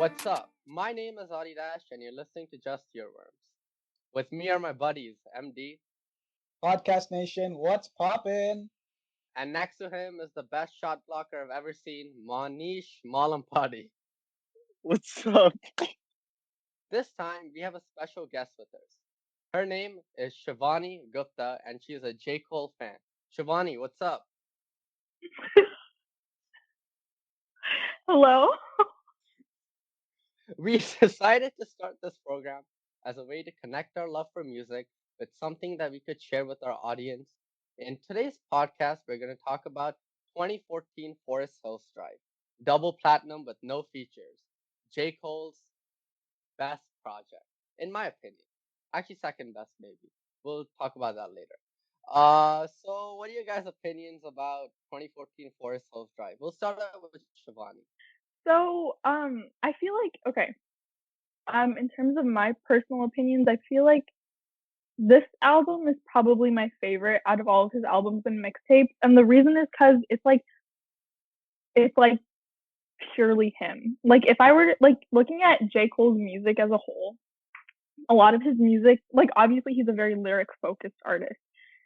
What's up? My name is Adi Dash, and you're listening to Just Earworms. With me are my buddies, MD, Podcast Nation, what's poppin'? and next to him is the best shot blocker I've ever seen, Manish Malampati. What's up? This time, we have a special guest with us. Her name is Shivani Gupta, and she is a J. Cole fan. Shivani, what's up? Hello. We decided to start this program as a way to connect our love for music with something that we could share with our audience. In today's podcast, we're going to talk about 2014 Forest Hills Drive, double platinum with no features, J. Cole's best project, in my opinion. Actually, second best, maybe. We'll talk about that later. So what are your guys' opinions about 2014 Forest Hills Drive? We'll start out with Shivani. So, I feel like okay. In terms of my personal opinions, I feel like this album is probably my favorite out of all of his albums and mixtapes, and the reason is because it's like purely him. Like if I were like looking at J. Cole's music as a whole, a lot of his music, like obviously he's a very lyric focused artist,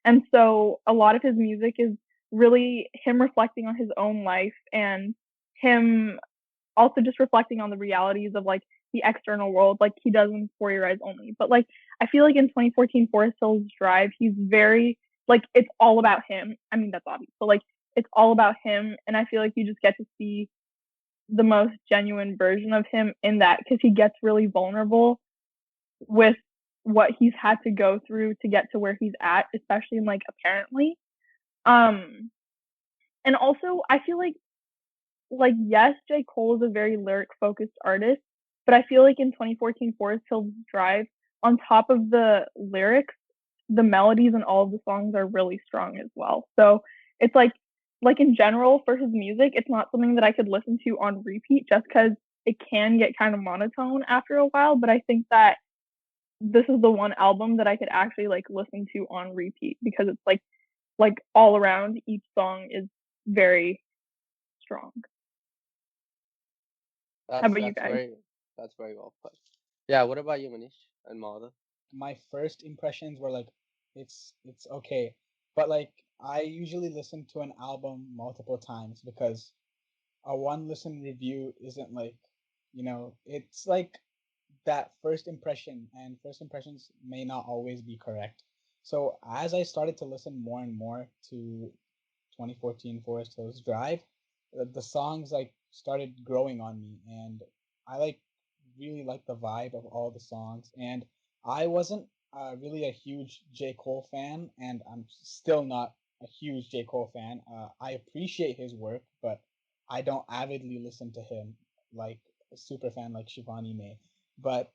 and so a lot of his music is really him reflecting on his own life and him also just reflecting on the realities of like the external world, like he does in For Your Eyes Only. But like I feel like in 2014 Forest Hills Drive, he's very like it's all about him. I mean that's obvious, but like it's all about him, and I feel like you just get to see the most genuine version of him in that because he gets really vulnerable with what he's had to go through to get to where he's at, especially in like apparently. Um, and also I feel like yes, J. Cole is a very lyric focused artist, but I feel like in 2014 Forest Hills Drive, on top of the lyrics, the melodies and all of the songs are really strong as well. So it's like in general for his music, it's not something that I could listen to on repeat just because it can get kind of monotone after a while. But I think that this is the one album that I could actually like listen to on repeat because it's like all around each song is very strong. How That's about you that's guys? very that's very well put. Yeah, what about you, Manish and Madhav? My first impressions were like, it's okay, but like I usually listen to an album multiple times because a one listen review isn't like, it's like that first impression, and first impressions may not always be correct. So as I started to listen more and more to 2014 Forest Hills Drive, the songs like started growing on me, and I like really like the vibe of all the songs. And I wasn't really a huge J. Cole fan, and I'm still not a huge J. Cole fan. I appreciate his work, but I don't avidly listen to him like a super fan like Shivani may. But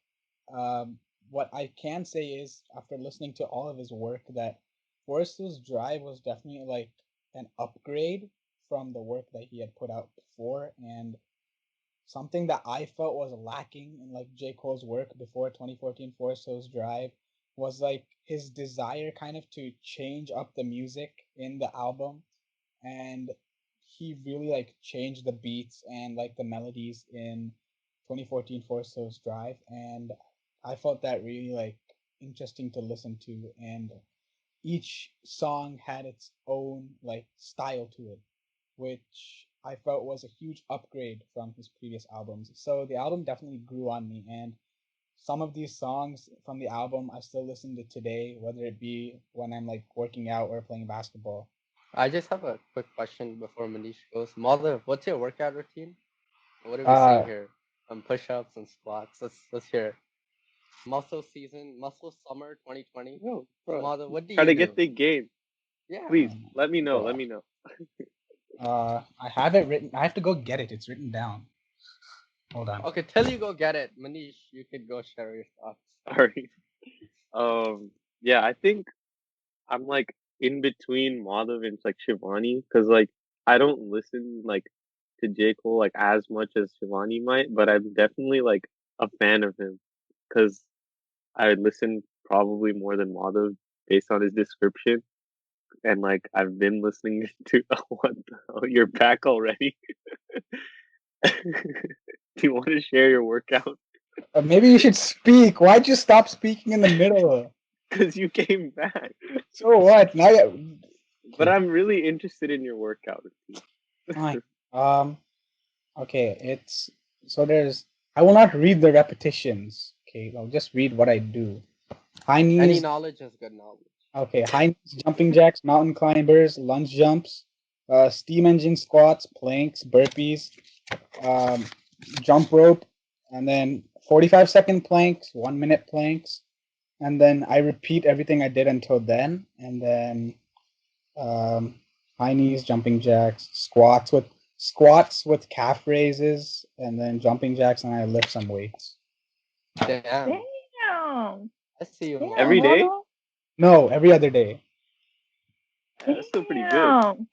what I can say is, after listening to all of his work, that Forest Hills Drive was definitely like an upgrade from the work that he had put out before, and something that I felt was lacking in like J. Cole's work before 2014 Forest Hills Drive was like his desire kind of to change up the music in the album, and he really like changed the beats and like the melodies in 2014 Forest Hills Drive, and I felt that really like interesting to listen to, and each song had its own like style to it, which I felt was a huge upgrade from his previous albums. So the album definitely grew on me, and some of these songs from the album I still listen to today, whether it be when I'm like working out or playing basketball. I just have a quick question before Manish goes. Madhav, what's your workout routine? What are we seeing Uh, here? Push-ups and squats. Let's hear it. Muscle season, muscle summer 2020. No, So bro. Madhav, what do Try you to get do? the game. Yeah. Please, let me know. Let bro, me know. I have it written. I have to go get it. It's written down. Hold on. Okay, till you go get it, Manish, you could go share your thoughts. Sorry. Yeah, I think I'm like in between Madhav and like Shivani because like I don't listen like to J. Cole like as much as Shivani might, but I'm definitely like a fan of him because I listen probably more than Madhav based on his description. And like I've been listening to what the hell, you're back already. Do you want to share your workout? Maybe you should speak. Why'd you stop speaking in the middle? Because you came back. So what? Now you. But Okay, I'm really interested in your workout routine. fine. Um. Okay. It's so there's. I will not read the repetitions. Okay, I'll just read what I do. High Any knees. knowledge is good knowledge. Okay, high knees, jumping jacks, mountain climbers, lunge jumps, steam engine squats, planks, burpees, um, jump rope, and then 45-second planks, 1 minute planks, and then I repeat everything I did until then, and then um, high knees, jumping jacks, squats with calf raises, and then jumping jacks, and I lift some weights. Damn, Damn. I see you, Damn, Every Mark. day? Moto. No, every other day. That's still pretty good. Damn.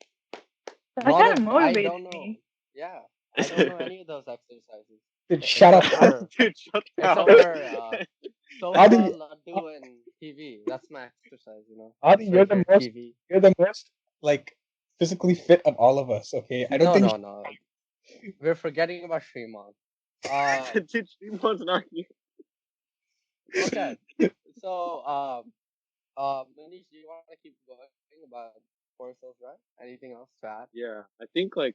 That kind of Madhav, I motivates don't know. me. Yeah, I don't know any of those exercises Dude, shut up. except for Dude, shut except up. for Adi, sofa, laddu, and TV. That's my exercise, Adi, Just right here, TV. you're the most like physically fit of all of us. Okay, I don't No, think. no, no. We're forgetting about Sriman. Uh, Dude, Shimon's not here. okay. So, Manish, do you want to keep going about Forcells, right? Anything else to add? Yeah, I think like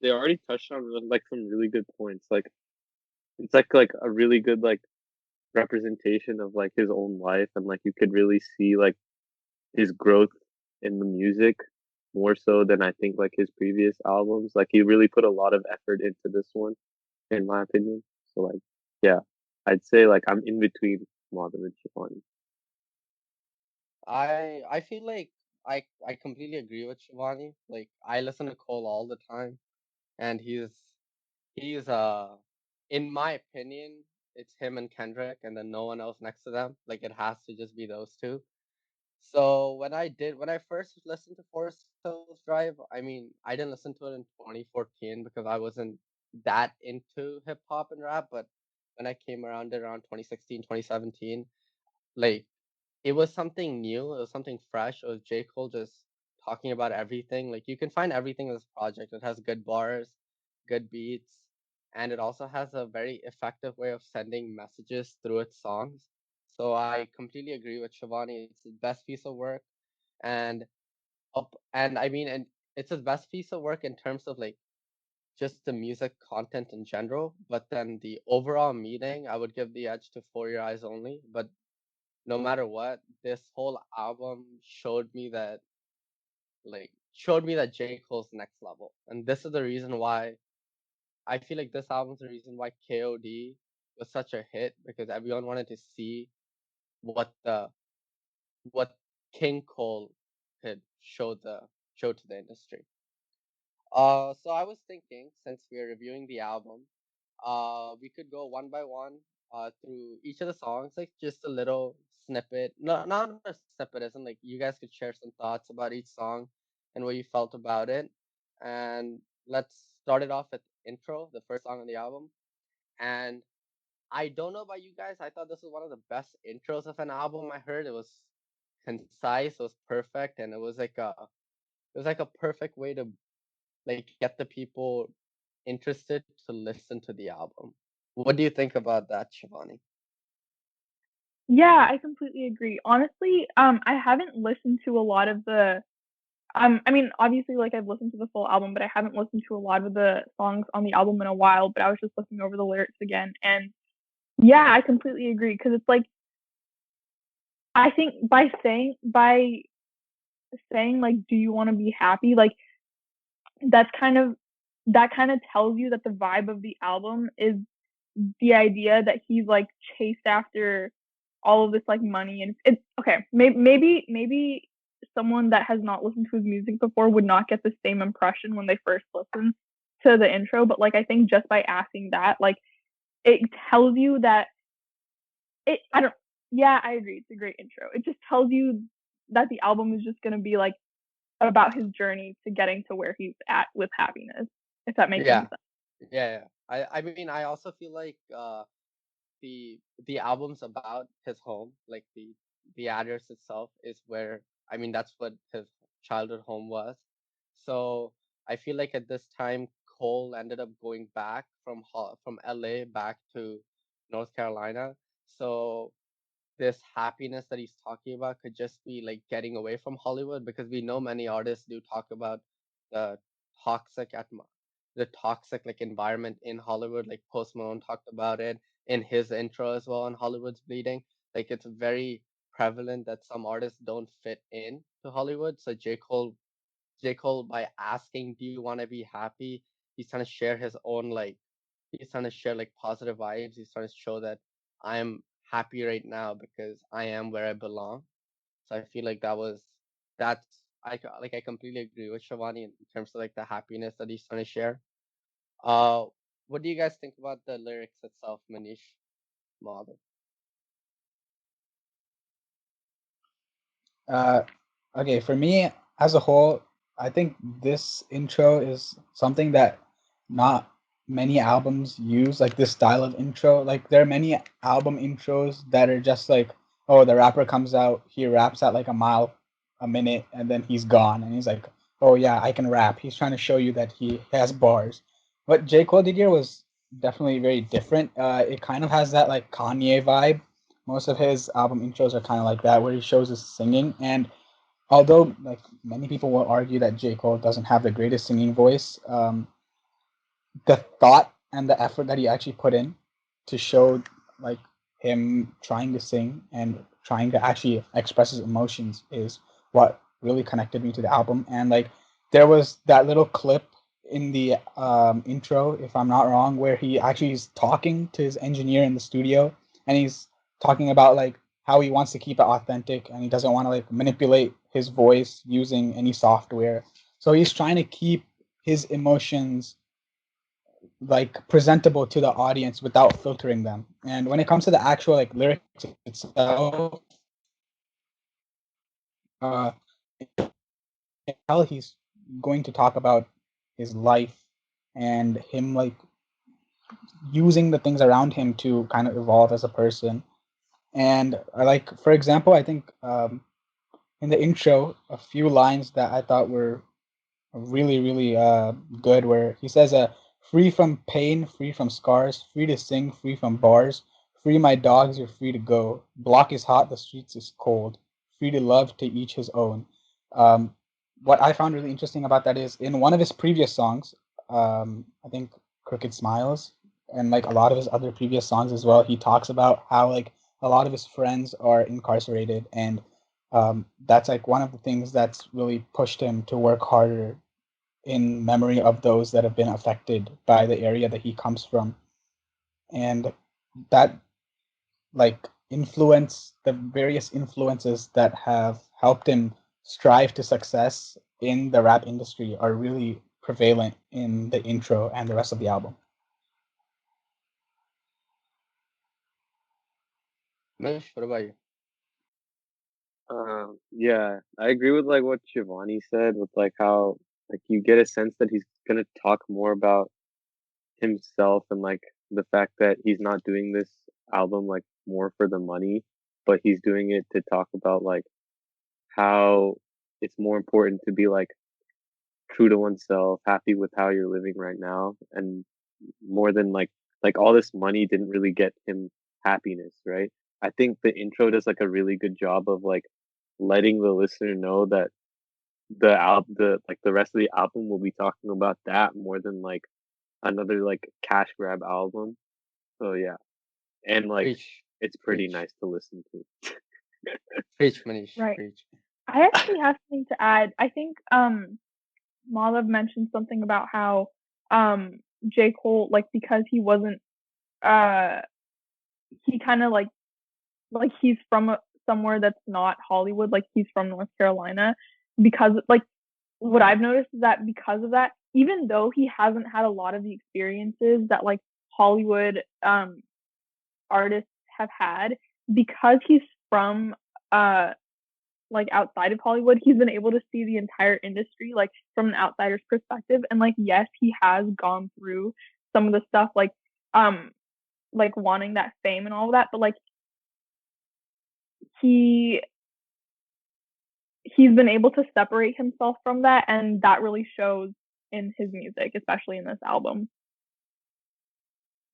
they already touched on like some really good points. Like it's like a really good like representation of like his own life, and like you could really see like his growth in the music more so than I think like his previous albums. Like he really put a lot of effort into this one, in my opinion. So like, yeah, I'd say like I'm in between Madhav and Shivani. I feel like I completely agree with Shivani. Like I listen to Cole all the time, and he's in my opinion, it's him and Kendrick, and then no one else next to them. Like it has to just be those two. So when I first listened to Forest Hills Drive, I mean, I didn't listen to it in 2014 because I wasn't that into hip hop and rap, but when I came around it around 2016, 2017, like it was something new, it was something fresh. It was J. Cole just talking about everything. Like you can find everything in this project. It has good bars, good beats, and it also has a very effective way of sending messages through its songs. So I completely agree with Shivani. It's the best piece of work, and and I mean, and it's his best piece of work in terms of like just the music content in general. But then the overall meaning, I would give the edge to For Your Eyes Only. But no matter what, this whole album showed me that J. Cole's next level. And this is the reason why I feel like this album's the reason why KOD was such a hit because everyone wanted to see what the what King Cole could show to the industry. So I was thinking, since we're reviewing the album, we could go one by one, through each of the songs, like just a little snippet. No, not a snippet, isn't like you guys could share some thoughts about each song and what you felt about it. And let's start it off with intro, the first song on the album. And I don't know about you guys, I thought this was one of the best intros of an album I heard. It was concise, it was perfect, and it was like a perfect way to like get the people interested to listen to the album. What do you think about that, Shivani? Yeah, I completely agree. Honestly, I haven't listened to a lot of the I mean, obviously, like I've listened to the full album, but I haven't listened to a lot of the songs on the album in a while. But I was just looking over the lyrics again, and yeah, I completely agree because it's like I think by saying like, do you want to be happy? Like that's kind of that kind of tells you that the vibe of the album is the idea that he's like chased after all of this like money and it's okay maybe someone that has not listened to his music before would not get the same impression when they first listen to the intro, but like I think just by asking that, like it tells you that it I don't yeah, I agree, it's a great intro. It just tells you that the album is just going to be like about his journey to getting to where he's at with happiness, if that makes any Yeah, sense. yeah, yeah. I mean, I also feel like the album's about his home, like the address itself is where that's what his childhood home was. So I feel like at this time Cole ended up going back from LA back to North Carolina. So this happiness that he's talking about could just be like getting away from Hollywood, because we know many artists do talk about the toxic the toxic like environment in Hollywood. Like Post Malone talked about it in his intro as well on Hollywood's Bleeding. Like it's very prevalent that some artists don't fit in to Hollywood. So J. Cole, by asking, "Do you want to be happy?" He's trying to share his own like he's trying to share like positive vibes. He's trying to show that I'm happy right now because I am where I belong. So I feel like I completely agree with Shivani in terms of like the happiness that he's trying to share. Uh, what do you guys think about the lyrics itself, Manish, Madhav? Uh, okay, for me as a whole, I think this intro is something that not many albums use, like this style of intro. Like there are many album intros that are just like, oh, the rapper comes out, he raps at like a mile a minute, and then he's gone, and he's like, oh yeah, I can rap. He's trying to show you that he has bars. What J. Cole did here was definitely very different. It kind of has that like Kanye vibe. Most of his album intros are kind of like that, where he shows his singing. And although like many people will argue that J. Cole doesn't have the greatest singing voice, the thought and the effort that he actually put in to show like him trying to sing and trying to actually express his emotions is what really connected me to the album. And like there was that little clip in the intro, if I'm not wrong, where he actually is talking to his engineer in the studio, and he's talking about like how he wants to keep it authentic and he doesn't want to like manipulate his voice using any software. So he's trying to keep his emotions like presentable to the audience without filtering them. And when it comes to the actual like lyrics itself, uh, how he's going to talk about his life and him like using the things around him to kind of evolve as a person. And like for example, I think in the intro, a few lines that I thought were really good, where he says free from pain, free from scars, free to sing, free from bars, free my dogs, you're free to go, block is hot, the streets is cold, free to love, to each his own. um, what I found really interesting about that is in one of his previous songs, I think Crooked Smiles, and like a lot of his other previous songs as well, he talks about how like a lot of his friends are incarcerated, and that's like one of the things that's really pushed him to work harder in memory of those that have been affected by the area that he comes from. And that like influence, the various influences that have helped him strive to success in the rap industry are really prevalent in the intro and the rest of the album. Manish, what about you? Yeah, I agree with like what Shivani said with like how like you get a sense that he's gonna talk more about himself and like the fact that he's not doing this album like more for the money, but he's doing it to talk about like how it's more important to be like true to oneself, happy with how you're living right now, and more than like all this money didn't really get him happiness, right? I think the intro does like a really good job of like letting the listener know that the rest of the album will be talking about that more than like another like cash grab album. So yeah, and like Preach, it's pretty preach, nice to listen to. preach, Manish, Right. preach. I actually have something to add. I think Malav mentioned something about how J. Cole, like because he wasn't uh he kind of like he's from somewhere that's not Hollywood, like he's from North Carolina, because like what I've noticed is that because of that, even though he hasn't had a lot of the experiences that like Hollywood artists have had, because he's from uh like outside of Hollywood, he's been able to see the entire industry like from an outsider's perspective. And like yes, he has gone through some of the stuff um like wanting that fame and all of that, but like he he's been able to separate himself from that, and that really shows in his music, especially in this album.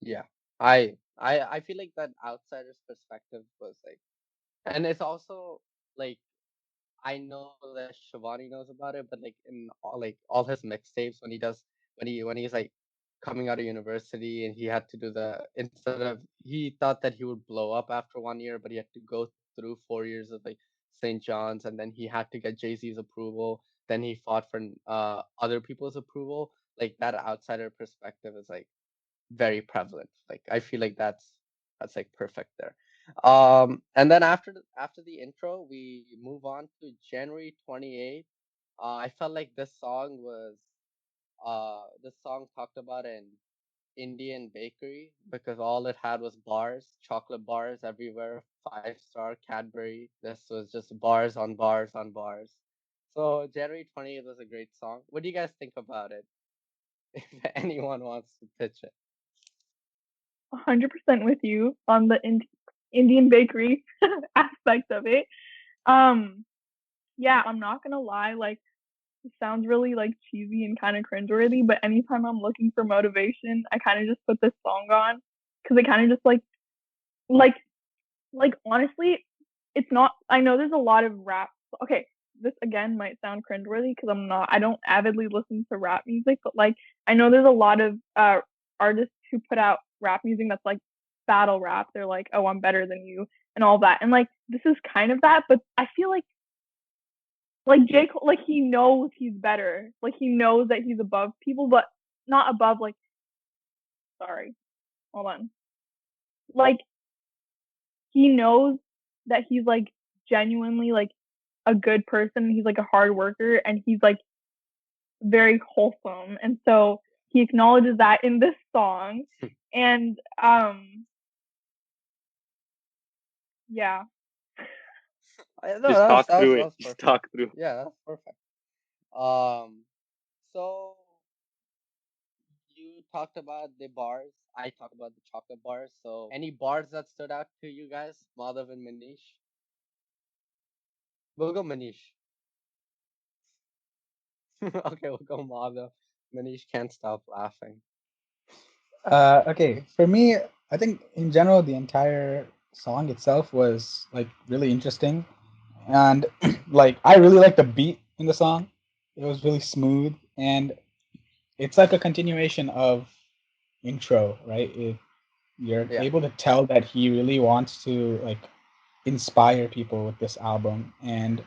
Yeah. I feel like that outsider's perspective was like, and it's also like I know that Shivani knows about it, but like all his mixtapes when he does when he's like coming out of university and he had to do the instead of he thought that he would blow up after 1 year, but he had to go through 4 years of like St. John's, and then he had to get Jay-Z's approval. Then he fought for other people's approval. Like that outsider perspective is like very prevalent. Like I feel like that's like perfect there. And then after the intro, we move on to January 28th. I felt like this song talked about an Indian bakery because all it had was bars, chocolate bars everywhere, 5-star Cadbury. This was just bars on bars on bars. So January 28th was a great song. What do you guys think about it? If anyone wants to pitch it. 100% with you on the Indian bakery aspect of it. Um, yeah, I'm not gonna lie, like it sounds really like cheesy and kind of cringeworthy, but anytime I'm looking for motivation, I kind of just put this song on because it kind of just like like honestly, it's not. I know there's a lot of rap. Okay, this again might sound cringeworthy because I don't avidly listen to rap music, but like I know there's a lot of artists who put out rap music that's like battle rap. They're like, oh, I'm better than you and all that, and like this is kind of that, but I feel like J. Cole, like he knows he's better. Like he knows that he's above people, but not above. Like, sorry, hold on. Like he knows that he's like genuinely like a good person. He's like a hard worker, and he's like very wholesome. And so he acknowledges that in this song. And yeah, No, Just talk through that it. was Just perfect. talk through. Yeah, that's perfect. Um, so you talked about the bars. I talked about the chocolate bars. So any bars that stood out to you guys, Madhav and Manish? We'll go Manish. Okay, we'll go Madhav. Manish can't stop laughing. Okay, for me, I think in general the entire song itself was like really interesting, and like I really like the beat in the song. It was really smooth, and it's like a continuation of intro, right? You're Yeah, able to tell that he really wants to like inspire people with this album, and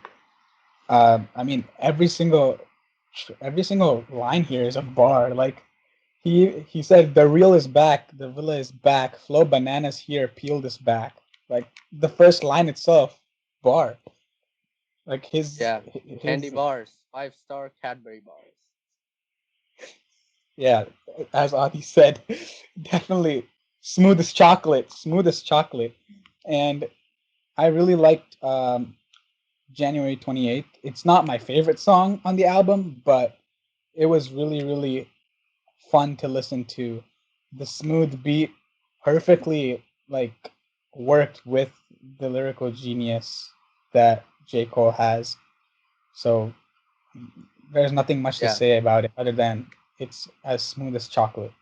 I mean every single line here is a bar. Like he said, "The real is back, the villa is back, flow bananas here, peel this back." Like the first line itself, bar. Like yeah. Candy his bars, 5-star Cadbury bars. yeah, as Adi said, definitely smooth as chocolate, and I really liked January 28th. It's not my favorite song on the album, but it was really fun to listen to. The smooth beat perfectly like worked with the lyrical genius that J. Cole has. So there's nothing much to Yeah, say about it other than it's as smooth as chocolate.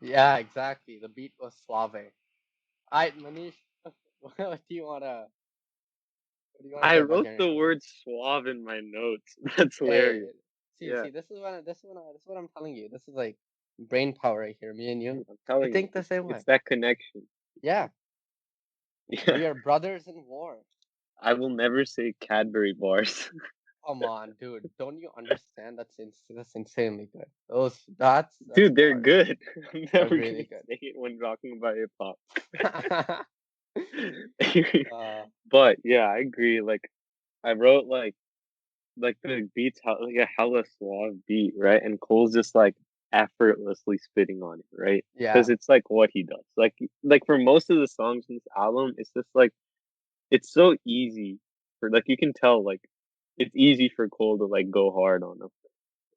yeah, exactly. The beat was suave. I Manish, what do you wanna I say about wrote January the 28th? word suave in my notes. That's hilarious. Hey, Yeah, this is what I'm telling you. This is like brain power right here, me and you. I'm We telling you, think the same it's way. that connection. Yeah, Yeah, we are brothers in war. I will never say Cadbury bars. Come on, dude. Don't you understand? That's insanely good. That's Dude, they're bars. good. I'm They're never really gonna good. say it when talking about hip hop. uh, But yeah, I agree. Like I wrote like the beats like a hella suave beat, right? And Cole's just like effortlessly spitting on it, right? Because yeah, it's like what he does. Like for most of the songs in this album, it's just like it's so easy for like you can tell like it's easy for Cole to like go hard on them.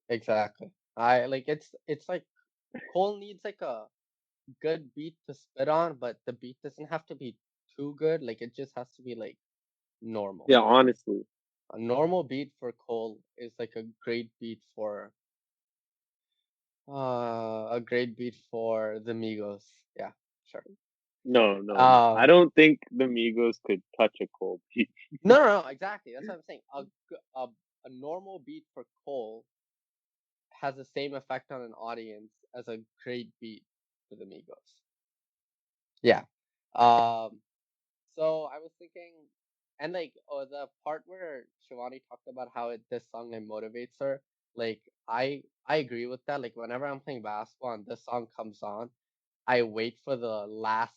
exactly. I like it's like Cole needs like a good beat to spit on, but the beat doesn't have to be too good. Like it just has to be like normal. Yeah, honestly. A normal beat for Cole is like a great beat for A great beat for the Migos. Yeah, sure. No, no, no. I Um, don't think the Migos could touch a cold beat. no, exactly. That's what I'm saying. A normal beat for Cole has the same effect on an audience as a great beat for the Migos. Yeah. Um, so I was thinking, and like, the part where Shivani talked about how this song motivates her, like I agree with that. Like whenever I'm playing basketball and this song comes on, I wait for the last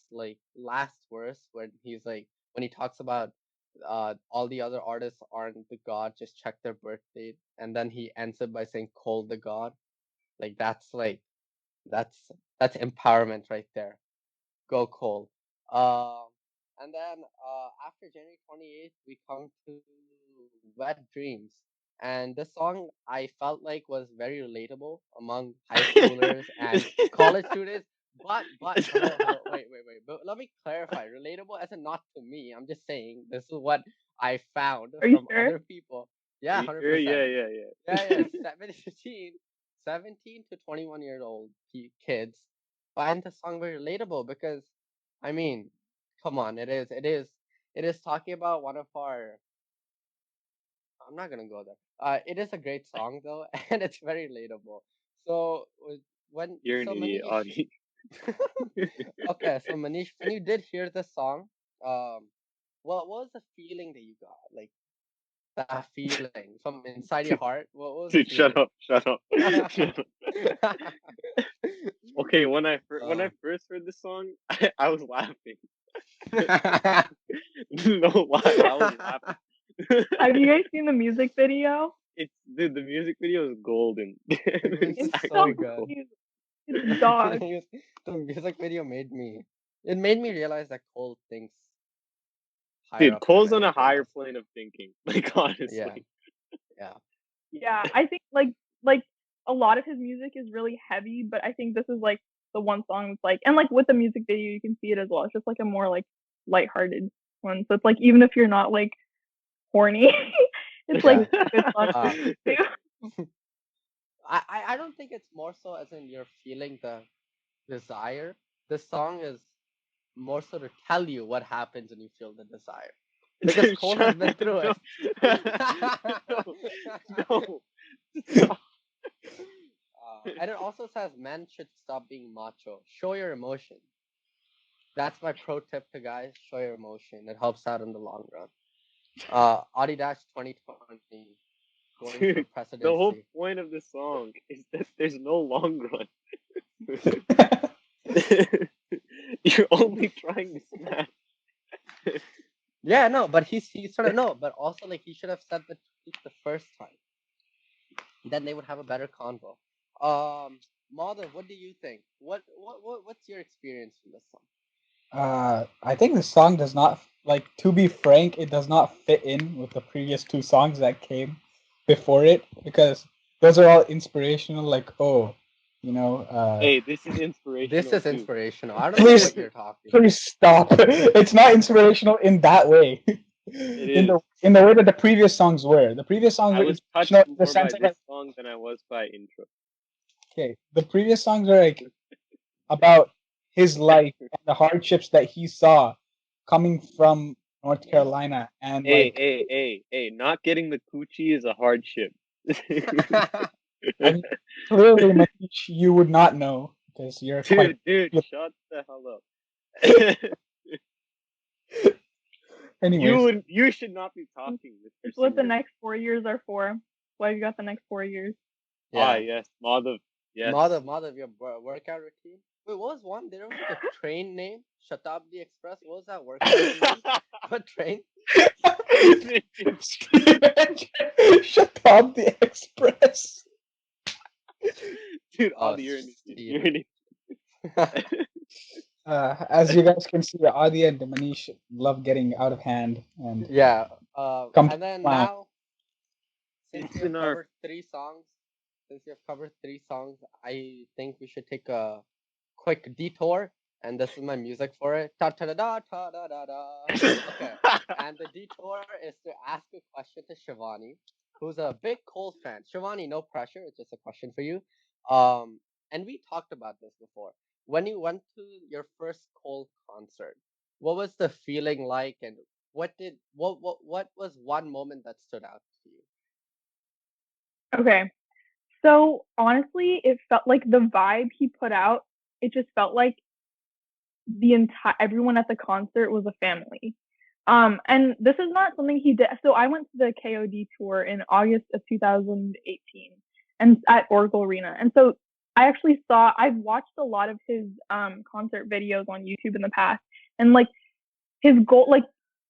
verse when he's like when he talks about all the other artists aren't the god, just check their birth date, and then he ends it by saying Cole the god. Like that's that's empowerment right there. Go Cole. Um, and then after January 28th, we come to Wet Dreams. And this song I felt like was very relatable among high schoolers and college students. But hello, wait. But let me clarify. Relatable as in not to me. I'm just saying this is what I found Are you from sure? other people. Are Yeah, you sure? 100%. Yeah, yeah, Yeah, yeah. 17 to 21 years old kids find the song very relatable because, I mean, come on, it is talking about one of our. I'm not gonna go there. It is a great song though, and it's very relatable. So when You're an so idiot, Manish, Audie. okay, so Manish, when you did hear the song, what was the feeling that you got? Like that feeling from inside your Dude, heart. What was the dude, feeling? shut up, shut up, shut up. Okay, when I uh, first heard the song, I was laughing. No lie, I was laughing. Have you guys seen the music video? It's dude, the music video is golden. it was It's It's so so actually good. gold. cute. It's dogs. The music video made me realize that Cole thinks higher Dude, up than Cole's on a anything higher else. plane of thinking. Like Yeah, honestly. yeah, Yeah, I think like a lot of his music is really heavy, but I think this is like the one song that's like, and like with the music video you can see it as well. It's just like a more like lighthearted one. So it's like even if you're not like horny, it's like yeah. a good song Uh, to listen to. I don't think it's more so as in you're feeling the desire. This song is more so to tell you what happens when you feel the desire, because Dude, Cole has shut been through no, it. no, no. Stop. And it also says men should stop being macho. Show your emotion. That's my pro tip to guys. Show your emotion. It helps out in the long run. Adidas 2020 going for Dude, the whole presidency. point of the song is that there's no long run. You're only trying to smash. Yeah, no, but he's sort of no, but also like he should have said the tweet the first time. Then they would have a better convo. Madhav, what do you think? What's your experience from this song? I think the song does not like to be frank, it does not fit in with the previous two songs that came before it because those are all inspirational. Like, oh, you know, Hey, this is This inspirational is too. inspirational. I don't know please, what you're talking about. please stop. It's not inspirational in that way. It in is. the way that the previous songs were. The previous songs I were was inspirational touched in the more by sense of like, this song than I was by intro. okay, the previous songs are like about his life and the hardships that he saw coming from North Carolina and Hey, like hey, hey, hey! Not getting the coochie is a hardship. I mean, clearly, Manish, you would not know because you're quite. Dude, shut the hell up. Anyways, You should not be talking, Mr. It's what the Singer. next 4 years are for. Why you got the next 4 years? Ah, Yeah, yes, Madhav. Yes. Madhav, your workout routine. Wait, what was one? There was like a train name, Shatabdi Express. What was that workout routine name? What train? shut up, the Express. Dude, Oh, Adi, you're an idiot. Steve. You're an idiot. As you guys can see, Adi and Manish love getting out of hand and Yeah. come to And then clown. now, since It's we in have our. covered three songs, I think we should take a quick detour. And this is my music for it. Ta ta da da ta da da da. Okay. And the detour is to ask a question to Shivani, who's a big Cole fan. Shivani, no pressure. It's just a question for you. Um, and we talked about this before. When you went to your first Cole concert, what was the feeling like, and what was one moment that stood out to you? Okay. So honestly, it felt like the vibe he put out, it just felt like the entire everyone at the concert was a family. And this is not something he did. So I went to the KOD tour in August of 2018 and at Oracle Arena. And so I've watched a lot of his concert videos on YouTube in the past. And like his goal, like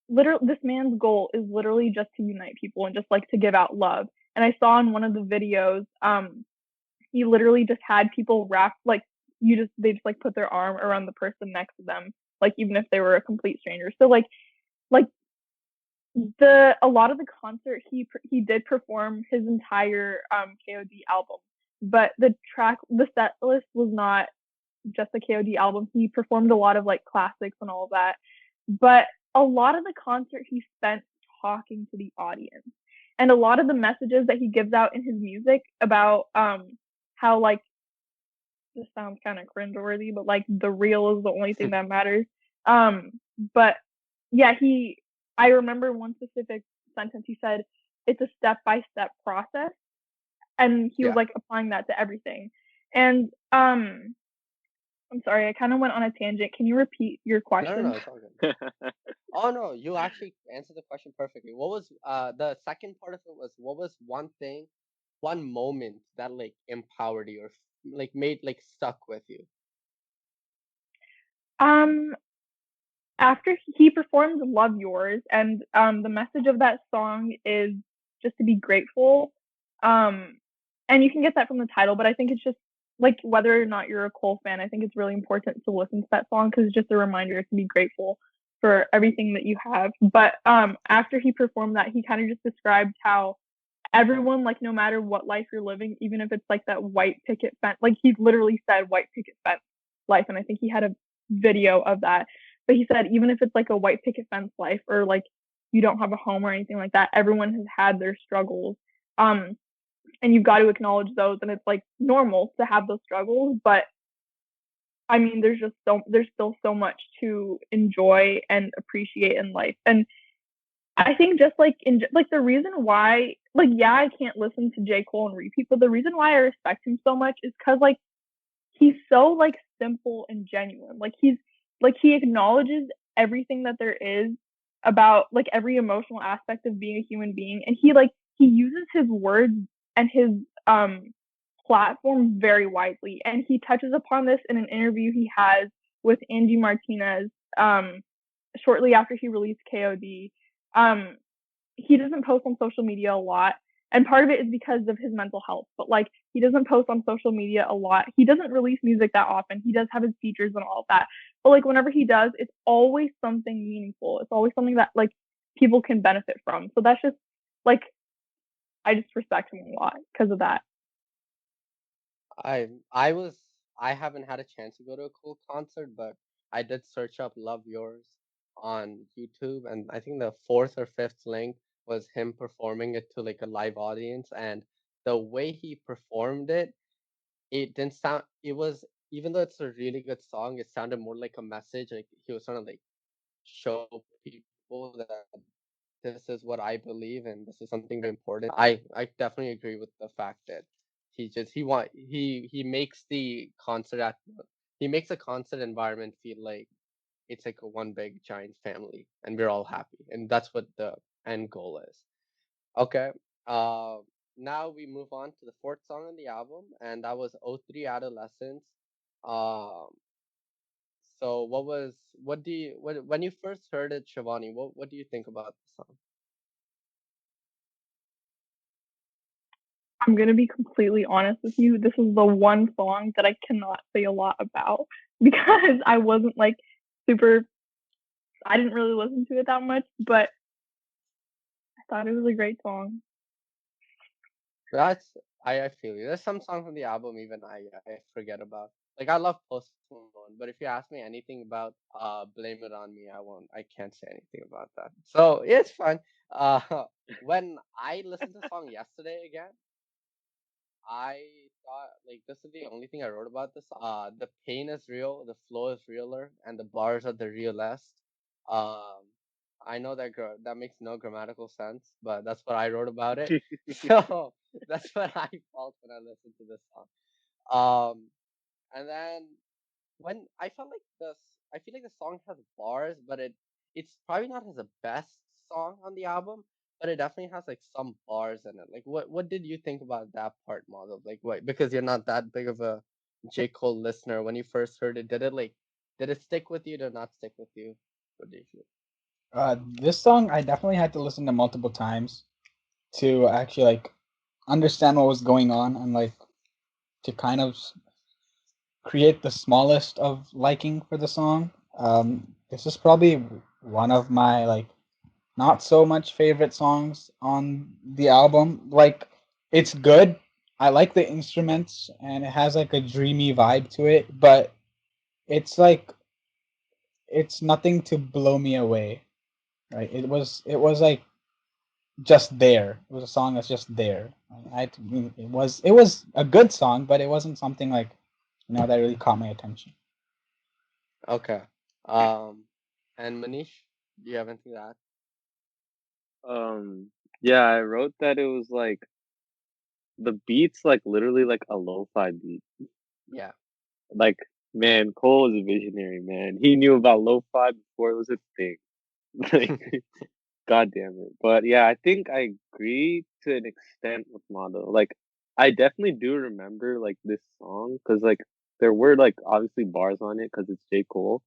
literally this man's goal is literally just to unite people and just like to give out love. And I saw in one of the videos, he literally just had people wrap like they just like put their arm around the person next to them, like even if they were a complete stranger. So like the a lot of the concert he did perform his entire KOD album, but the set list was not just the KOD album. He performed a lot of like classics and all of that, but a lot of the concert he spent talking to the audience, and a lot of the messages that he gives out in his music about how like this sounds kind of cringeworthy, but like the real is the only thing that matters. Um, but yeah, I remember one specific sentence he said, it's a step by step process. And he was Yeah. like applying that to everything. And I'm sorry, I kind of went on a tangent. Can you repeat your No, no, no, question? it's all good. Oh no, you actually answered the question perfectly. What was the second part of it was what was one thing, one moment that like empowered you or like made like stuck with you? Um, After he performed Love Yours, and the message of that song is just to be grateful. Um, and you can get that from the title, but I think it's just like whether or not you're a Cole fan, I think it's really important to listen to that song because it's just a reminder to be grateful for everything that you have. But after he performed that, he kind of just described how everyone, like no matter what life you're living, even if it's like that white picket fence, like he literally said white picket fence life, and I think he had a video of that. But he said even if it's like a white picket fence life or like you don't have a home or anything like that, everyone has had their struggles. Um, and you've got to acknowledge those, and it's like normal to have those struggles, but I mean, there's still so much to enjoy and appreciate in life. And I think just like the reason why like yeah, I can't listen to J. Cole and repeat, but the reason why I respect him so much is because like he's so like simple and genuine. He acknowledges everything that there is about like every emotional aspect of being a human being, and he uses his words and his um platform very wisely, and he touches upon this in an interview he has with Angie Martinez shortly after he released KOD. Um, he doesn't post on social media a lot, and part of it is because of his mental health, but like he doesn't post on social media a lot. He doesn't release music that often. He does have his features and all of that, but like whenever he does, it's always something meaningful. It's always something that like people can benefit from. So that's just like I just respect him a lot because of that. I haven't had a chance to go to a cool concert, but I did search up Love Yours on YouTube, and I think the fourth or fifth link was him performing it to like a live audience, and the way he performed it, it didn't sound it was even though it's a really good song, it sounded more like a message, like he was trying to like show people that this is what I believe and this is something very important. I definitely agree with the fact that he makes the he makes a concert environment feel like it's like a one big giant family and we're all happy and that's what the end goal is. Okay. Uh, Now we move on to the fourth song on the album, and that was '03 Adolescence. Um, so when you first heard it, Shivani, what do you think about the song? I'm gonna be completely honest with you. This is the one song that I cannot say a lot about because I wasn't like super. I didn't really listen to it that much, but I thought it was a great song. That's I feel you. There's some songs on the album even I forget about. Like I love Post Malone, but if you ask me anything about Blame It On Me, I can't say anything about that. So it's fun. Uh when I listened to the song yesterday again, I thought like this is the only thing I wrote about this. The pain is real, the flow is realer, and the bars are the realest. Um, I know that that makes no grammatical sense, but that's what I wrote about it. So that's what I felt when I listened to this song. And then when I felt like this, I feel like the song has bars, but it's probably not his best song on the album, but it definitely has like some bars in it. Like what did you think about that part, Madhav? Like what, because you're not that big of a J. Cole listener, when you first heard it, did it stick with you, did it not stick with you? What do you feel? This song I definitely had to listen to multiple times to actually like understand what was going on and like to kind of create the smallest of liking for the song. This is probably one of my like not so much favorite songs on the album. Like it's good. I like the instruments and it has like a dreamy vibe to it, but it's like it's nothing to blow me away. Right? It was like just there. It was a song that's just there. It was a good song, but it wasn't something like that really caught my attention. Okay. Um and Manish, do you have anything to add? Um, yeah, I wrote that it was like the beats like literally like a lo-fi beat. Yeah. Like, man, Cole is a visionary, man. He knew about lo-fi before it was a thing. Like, god damn it. But yeah, I think I agree to an extent with Mondo. Like, I definitely do remember like this song because like there were like obviously bars on it because it's J. Cole.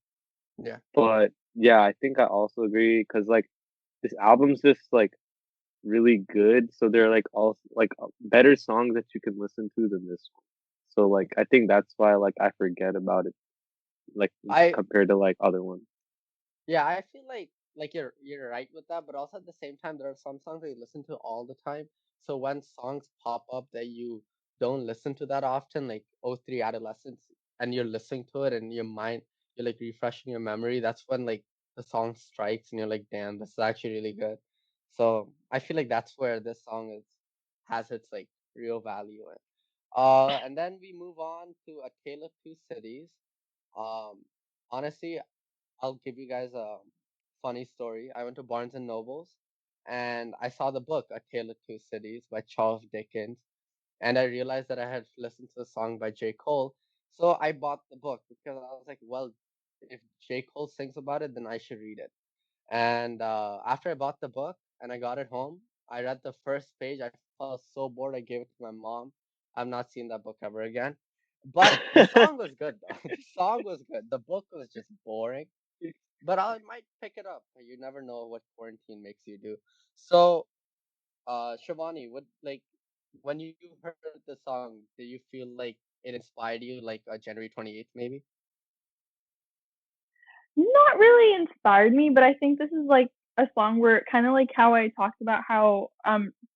Yeah. But yeah, I think I also agree because like this album's just like really good. So they're like all like better songs that you can listen to than this one. So like I think that's why like I forget about it like I compared to like other ones. Yeah, I feel like you're right with that, but also at the same time there are some songs that you listen to all the time. So when songs pop up that you don't listen to that often, like O3 Adolescence, and you're listening to it and your mind, you're like refreshing your memory, that's when like the song strikes and you're like, damn, this is actually really good. So I feel like that's where this song is has its like real value in. And then we move on to A Tale of Two Cities. Um, Honestly, I'll give you guys a funny story. I went to Barnes and Nobles and I saw the book A Tale of Two Cities by Charles Dickens, and I realized that I had listened to the song by J. Cole. So I bought the book because I was like, well, if J. Cole sings about it, then I should read it. And after I bought the book and I got it home, I read the first page. I felt so bored. I gave it to my mom. I've not seen that book ever again. But the song was good though. The song was good. The book was just boring, but I might pick it up. You never know what quarantine makes you do. So, Shivani, what like when you heard the song, did you feel like it inspired you, like January 28th, maybe? Not really inspired me, but I think this is like a song where kind of like how I talked about how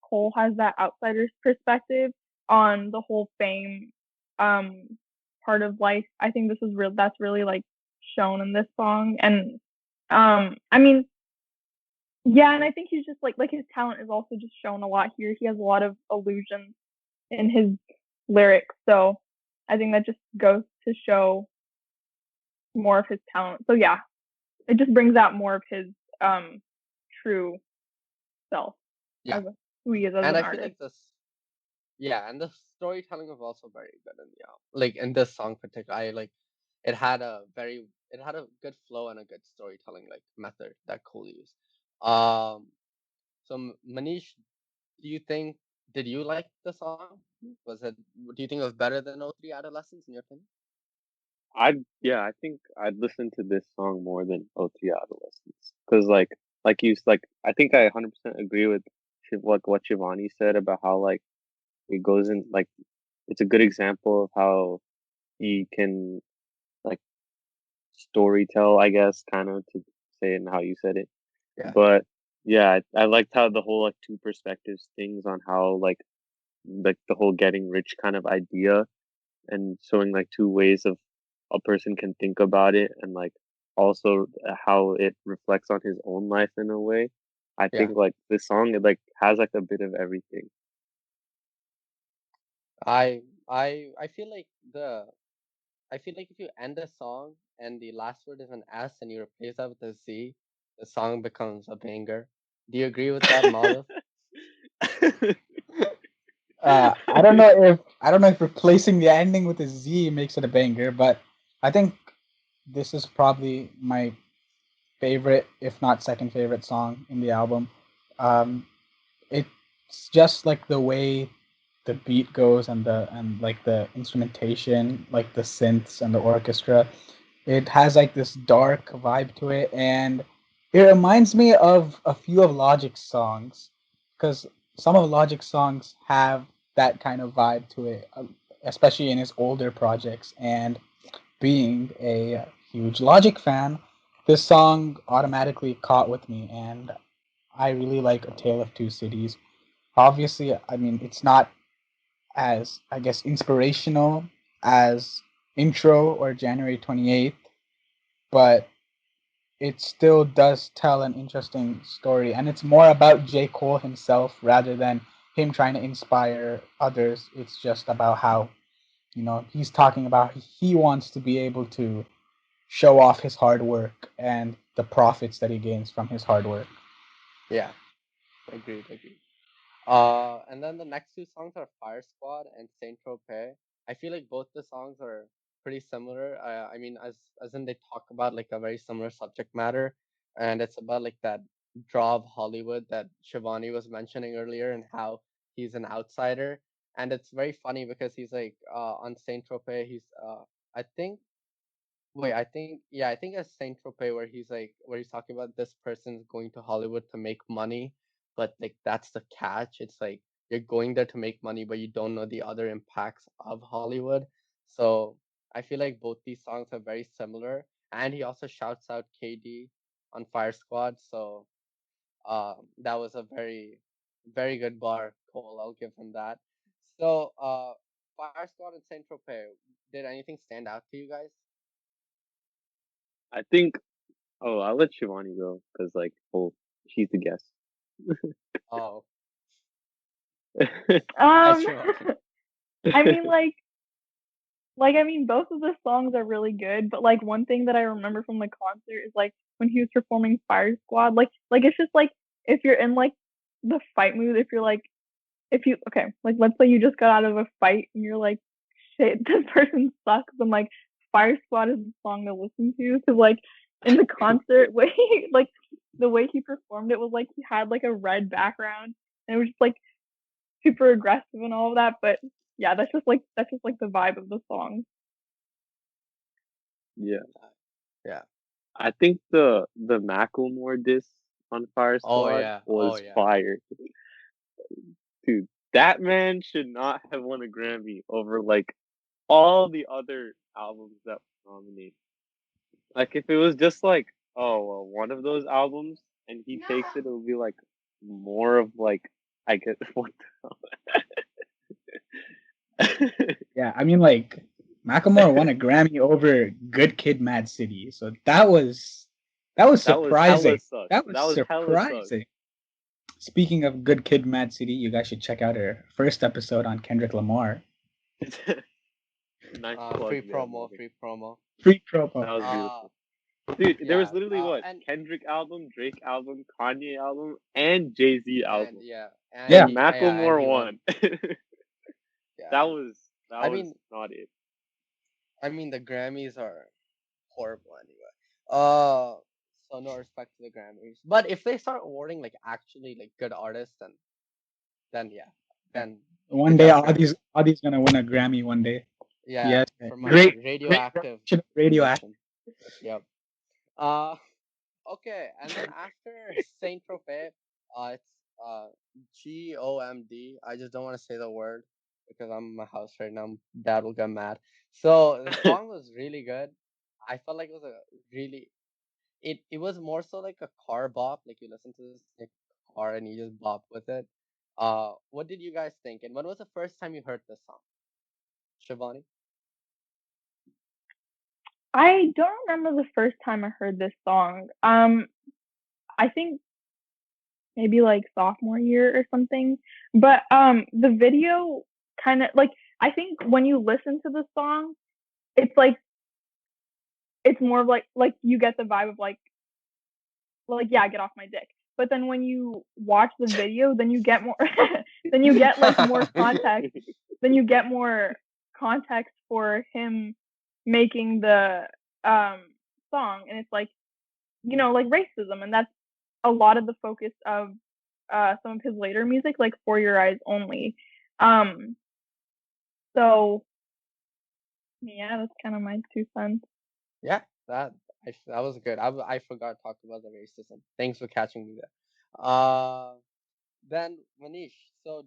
Cole has that outsider's perspective on the whole fame um part of life. I think this is real that's really like shown in this song. And I mean, yeah, and I think he's just like his talent is also just shown a lot here. He has a lot of illusions in his lyrics. So I think that just goes to show more of his talent. So yeah, it just brings out more of his um true self Yeah, as who he is as and an I feel artist. like this. Yeah, and the storytelling was also very good in the album. Like in this song particular, I like it had a good flow and a good storytelling like method that Cole used. Um, so Manish, do you think did you like the song? Was it do you think it was better than O3 Adolescence in your opinion? Yeah, I think I'd listen to this song more than OT Adolescence because like I think I 100% agree with what Shivani said about how like it goes in like it's a good example of how he can like story tell, I guess, kind of to say it in how you said it. Yeah, But yeah, I liked how the whole like two perspectives things on how like the whole getting rich kind of idea and showing like two ways of a person can think about it and like also how it reflects on his own life in a way. I yeah. think like this song it like has like a bit of everything. I I feel like if you end a song and the last word is an S and you replace that with a Z, the song becomes a banger. Do you agree with that, Madhav? I don't know if replacing the ending with a Z makes it a banger, but I think this is probably my favorite, if not second favorite song in the album. Um, it's just like the way the beat goes and like the instrumentation, like the synths and the orchestra. It has like this dark vibe to it, and it reminds me of a few of Logic's songs, because some of Logic's songs have that kind of vibe to it, especially in his older projects. And being a huge Logic fan, this song automatically caught with me, and I really like A Tale of Two Cities. Obviously, I mean, it's not as, I guess, inspirational as Intro or January 28th, but it still does tell an interesting story. And it's more about J. Cole himself rather than him trying to inspire others. It's just about how, he's talking about he wants to be able to show off his hard work and the profits that he gains from his hard work. Yeah, agreed, agreed. And then the next two songs are Fire Squad and Saint Tropez. I feel like both the songs are pretty similar. I mean, as in they talk about like a very similar subject matter, and it's about like that draw of Hollywood that Shivani was mentioning earlier, and how he's an outsider. And it's very funny because he's like on Saint Tropez. I think Wait, I think it's Saint Tropez where he's talking about this person's going to Hollywood to make money, but like that's the catch. It's like you're going there to make money, but you don't know the other impacts of Hollywood. So I feel like both these songs are very similar. And he also shouts out KD on Fire Squad, so that was a very good bar, Cole. I'll give him that. So Fire Squad and Saint Tropez, did anything stand out to you guys? I think. Oh, I'll let Shivani go because like, oh, she's the guest. Oh, Um, Shivani. I mean, I mean, both of the songs are really good, but like one thing that I remember from the concert is like when he was performing Fire Squad, like it's just like if you're in like the fight mood, if you're like if you okay, like let's say you just got out of a fight and you're like, shit, this person sucks. I'm like, Fire Squad is the song to listen to because like in the concert way, like the way he performed it was like he had like a red background and it was just like super aggressive and all of that. But yeah, that's just like the vibe of the song. Yeah, Yeah. I think the Macklemore diss on Fire Oh Squad yeah. Oh was yeah. fire, dude. That man should not have won a Grammy over like all the other albums that were nominated. Like if it was just like, oh well, one of those albums and he takes it, it would be like more of like, I guess what the Yeah, I mean, like, Macklemore won a Grammy over Good Kid, Mad City, so that was that was hella surprising. sus. That was That was hella sus. surprising. Speaking of Good Kid, Mad City, you guys should check out our first episode on Kendrick Lamar. Nice plug Free there, promo. Morgan. Free promo. Free promo. That was Uh, beautiful. Dude, there was yeah. literally what? And Kendrick album, Drake album, Kanye album, and Jay-Z and album. yeah, Yeah, and And he won. won. Yeah. that was I mean, not it. the Grammys are horrible anyway. So no respect to the Grammys. But if they start awarding like actually like good artists, then yeah, yeah. then One it day, does count. Adi's gonna win a Grammy. One day. Yeah, Yes, for my great, great radioactive rendition of Radioactive. rendition. Yep. Uh, okay, and then after Saint Tropez, it's uh GOMD. I just don't want to say the word because I'm in my house right now. Dad will get mad. So the song was really good. I felt like it was a really it was more so like a car bop. Like you listen to this in your car and you just bop with it. What did you guys think? And when was the first time you heard this song, Shivani? I don't remember the first time I heard this song. I think maybe like sophomore year or something. But the video kind of like I think when you listen to the song, it's like it's more of like you get the vibe of like yeah, get off my dick. But then when you watch the video, then you get more then you get like more context. Then you get more context for him making the um song, and it's like like racism, and that's a lot of the focus of some of his later music, like For Your Eyes Only. Um so yeah, that's kind of my 2 cents. Yeah, that was good. I forgot to talk about the racism. Thanks for catching me there. Then Manish. So,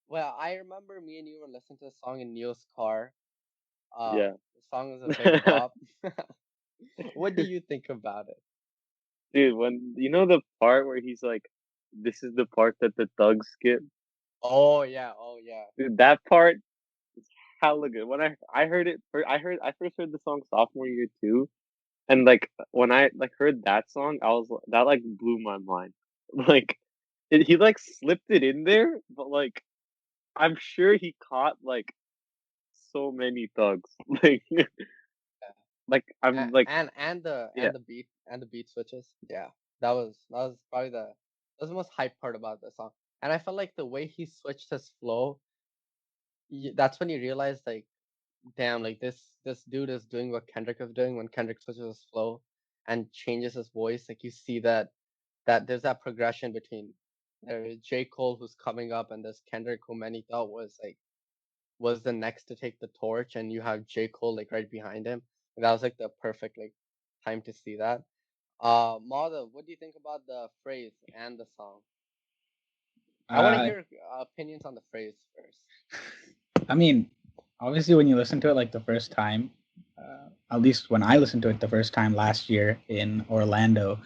well, I remember me and you were listening to a song in Neil's car. Yeah. The song is a big bop. What do you think about it? Dude, when you know the part where he's like, "This is the part that the thugs skip." Oh yeah, oh yeah. Dude, that part is hella good. When I heard it, I first heard the song sophomore year too, and like when I like heard that song, that like blew my mind. Like, he like slipped it in there, but like I'm sure he caught like so many thugs. Like, Yeah. like I'm like, yeah. And the beat switches. Yeah, that was probably that was the most hype part about the song. And I felt like the way he switched his flow, that's when you realize like, damn, like this dude is doing what Kendrick is doing when Kendrick switches his flow and changes his voice. Like you see that there's that progression between there is J. Cole who's coming up and there's Kendrick who many thought was the next to take the torch, and you have J. Cole like right behind him. And that was like the perfect like time to see that. Madhav, what do you think about the phrase and the song? I want to Uh, hear opinions on the phrase first. I mean, obviously, when you listen to it like the first time, at least when I listened to it the first time last year in Orlando,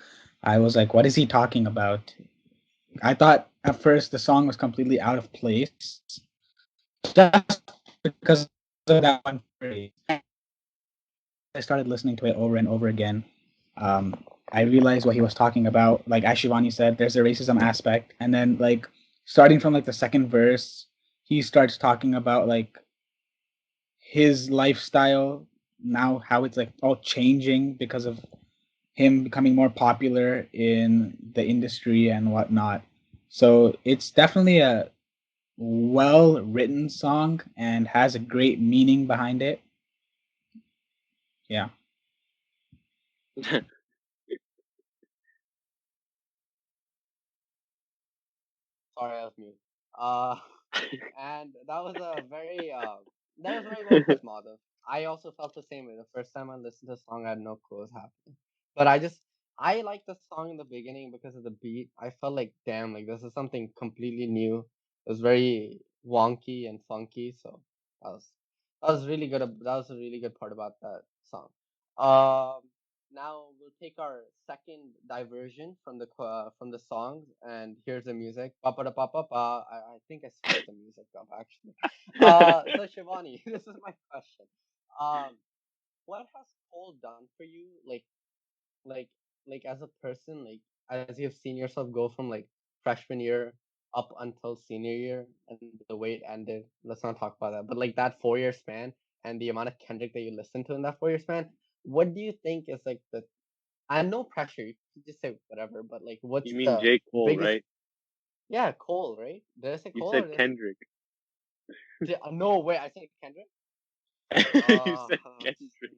I was like, "What is he talking about?" I thought at first the song was completely out of place, just because of that one phrase. I started listening to it over and over again. I realized what he was talking about. Like as Shivani said, there's a racism aspect, and then like starting from like the second verse, he starts talking about like his lifestyle now, how it's like all changing because of him becoming more popular in the industry and whatnot. So it's definitely a well written song and has a great meaning behind it. Yeah. Sorry, I was mute. Uh, and that was very well put, Madhav. I also felt the same way. The first time I listened to the song, I had no clue what was happening. But I liked the song in the beginning because of the beat. I felt like, damn, like this is something completely new. It was very wonky and funky, so that was that was really good. That was a really good part about that song. Um, Now we'll take our second diversion from the songs, and here's the music. Pa pa da pa pa pa. I think I switched the music up actually. So Shivani, this is my question. Um, what has Cole done for you, like as a person, like as you've seen yourself go from like freshman year up until senior year and the way it ended? Let's not talk about that, but like that 4 year span and the amount of Kendrick that you listened to in that 4 year span. What do you think is like the and no pressure. You can just say whatever, but like, what's You mean the J. Cole, biggest? right? Yeah, Cole, right? Did I say You Cole or said did Kendrick. no, wait, I said Kendrick. You Uh, said Kendrick.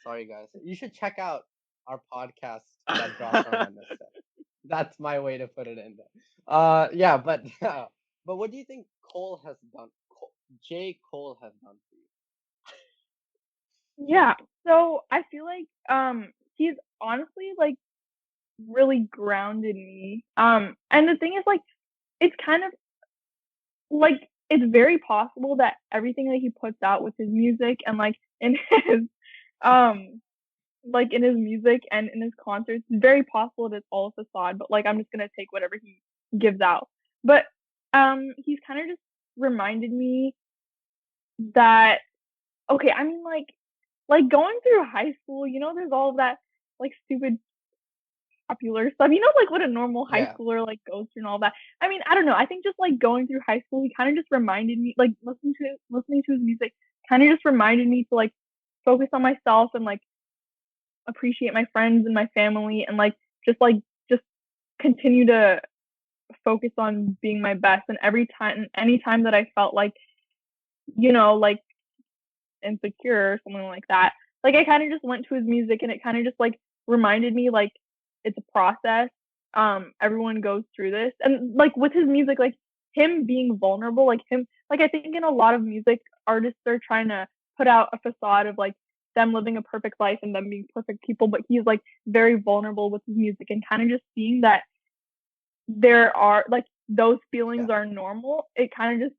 Sorry, guys. You should check out our podcast that drops on Wednesday. That's my way to put it in there. Yeah, but but what do you think Cole has done? J. Cole has done for you? Yeah. So I feel like he's honestly like really grounded me. And the thing is like it's kind of like it's very possible that everything that he puts out with his music and like in his um like in his music and in his concerts, it's very possible that it's all a facade, but like I'm just gonna take whatever he gives out. But he's kind of just reminded me that okay, I mean like going through high school, there's all of that like stupid popular stuff. You know, like what a normal high Yeah. schooler like goes through and all that. I mean, I don't know. I think just like going through high school, he kind of just reminded me, like listening to his music, kind of just reminded me to like focus on myself and like appreciate my friends and my family and like just continue to focus on being my best. And any time that I felt like, like insecure or something like that, like I kind of just went to his music and it kind of just like reminded me like it's a process. Everyone goes through this, and like with his music, like him being vulnerable, like him, like I think in a lot of music, artists are trying to put out a facade of like them living a perfect life and them being perfect people, but he's like very vulnerable with his music, and kind of just seeing that there are like those feelings Yeah. are normal. It kind of just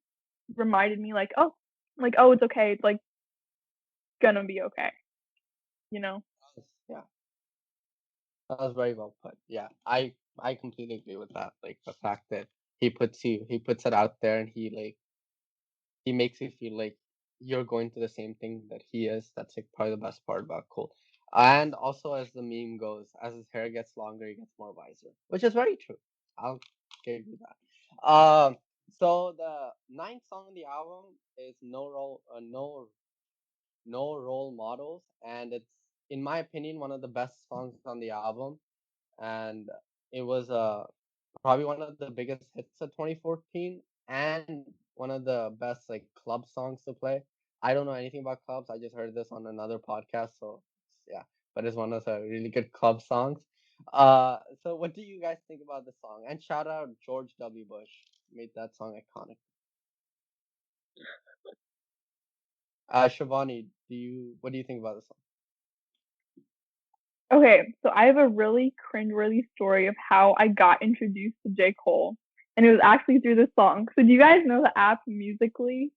reminded me like, oh, it's okay. It's like gonna be okay, you know? Yeah. That was very well put. Yeah. I completely agree with that. Like the fact that he puts it out there and he makes you feel like you're going through the same thing that he is. That's like probably the best part about Cole. And also, as the meme goes, as his hair gets longer, he gets more wiser, which is very true. I'll give you that. So the ninth song on the album is no role models, and it's in my opinion one of the best songs on the album, and it was probably one of the biggest hits of 2014 and one of the best like club songs to play. I don't know anything about clubs. I just heard this on another podcast, so yeah. But it's one of the really good club songs. So what do you guys think about the song? And shout out George W. Bush, made that song iconic. Shivani, what do you think about the song? Okay, so I have a really cringeworthy story of how I got introduced to J. Cole, and it was actually through this song. So do you guys know the app Musically?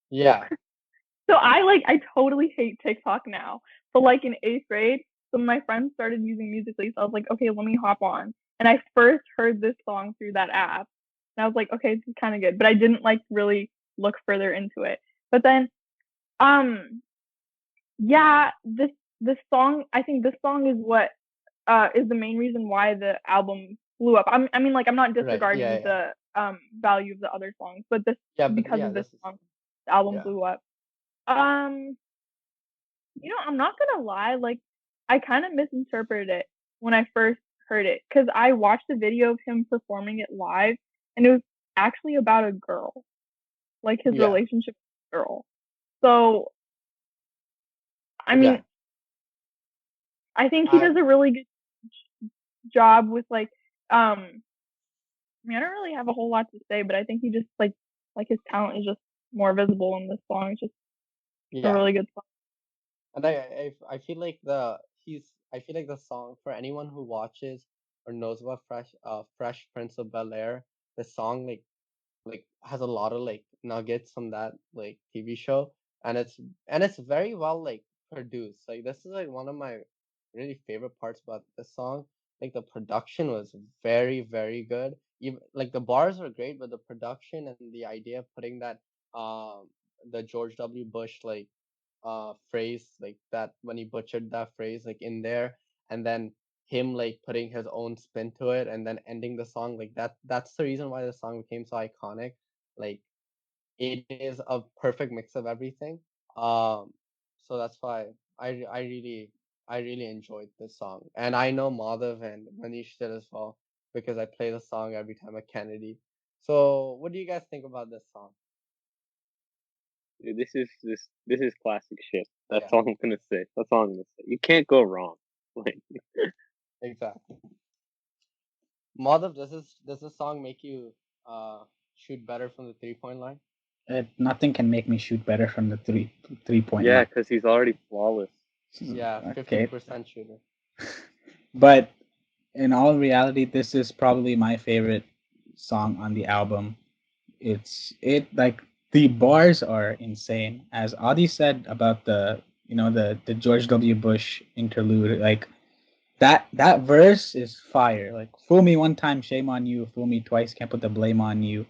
Yeah, So I totally hate TikTok now. But like in eighth grade, some of my friends started using Musically, so I was like, okay, let me hop on. And I first heard this song through that app, and I was like, okay, this is kind of good. But I didn't like really look further into it. But then, um, yeah, this song, I think this song is what is the main reason why the album blew up. I mean, like I'm not right. Yeah, disregarding yeah, the value of the other songs, but this yeah. But because yeah, of this this is song, the album yeah, blew up. Um, I'm not gonna lie, like I kind of misinterpreted it when I first heard it because I watched a video of him performing it live, and it was actually about a girl, like his yeah, relationship with a girl. So I yeah. mean, I think he I does a really good job with I mean, I don't really have a whole lot to say, but I think he just like his talent is just more visible in this song. It's just a yeah. really good song. And I feel like I feel like the song for anyone who watches or knows about Fresh Prince of Bel Air, the song like has a lot of like nuggets from that like TV show, and it's very well like produced. Like this is like one of my really favorite parts about this song. Like the production was very good. Even like the bars were great, but the production and the idea of putting that um the George W. Bush like phrase like that when he butchered that phrase like in there, and then him like putting his own spin to it and then ending the song like that's the reason why the song became so iconic. Like it is a perfect mix of everything. um so that's why I really enjoyed this song, and I know Madhav and Manish did as well because I play the song every time at Kennedy. So what do you guys think about this song? Dude, this is classic shit. That's Yeah, all I'm gonna say. That's all I'm gonna say. You can't go wrong. Like, exactly. Madhav, does this song make you shoot better from the 3 point line? Nothing can make me shoot better from the three-point yeah, line. because he's already flawless. Yeah, Okay, 50% shooter. but in all reality, this is probably my favorite song on the album. It like the bars are insane. As Adi said about the George W. Bush interlude, like that verse is fire. Like fool me one time, shame on you. Fool me twice, can't put the blame on you.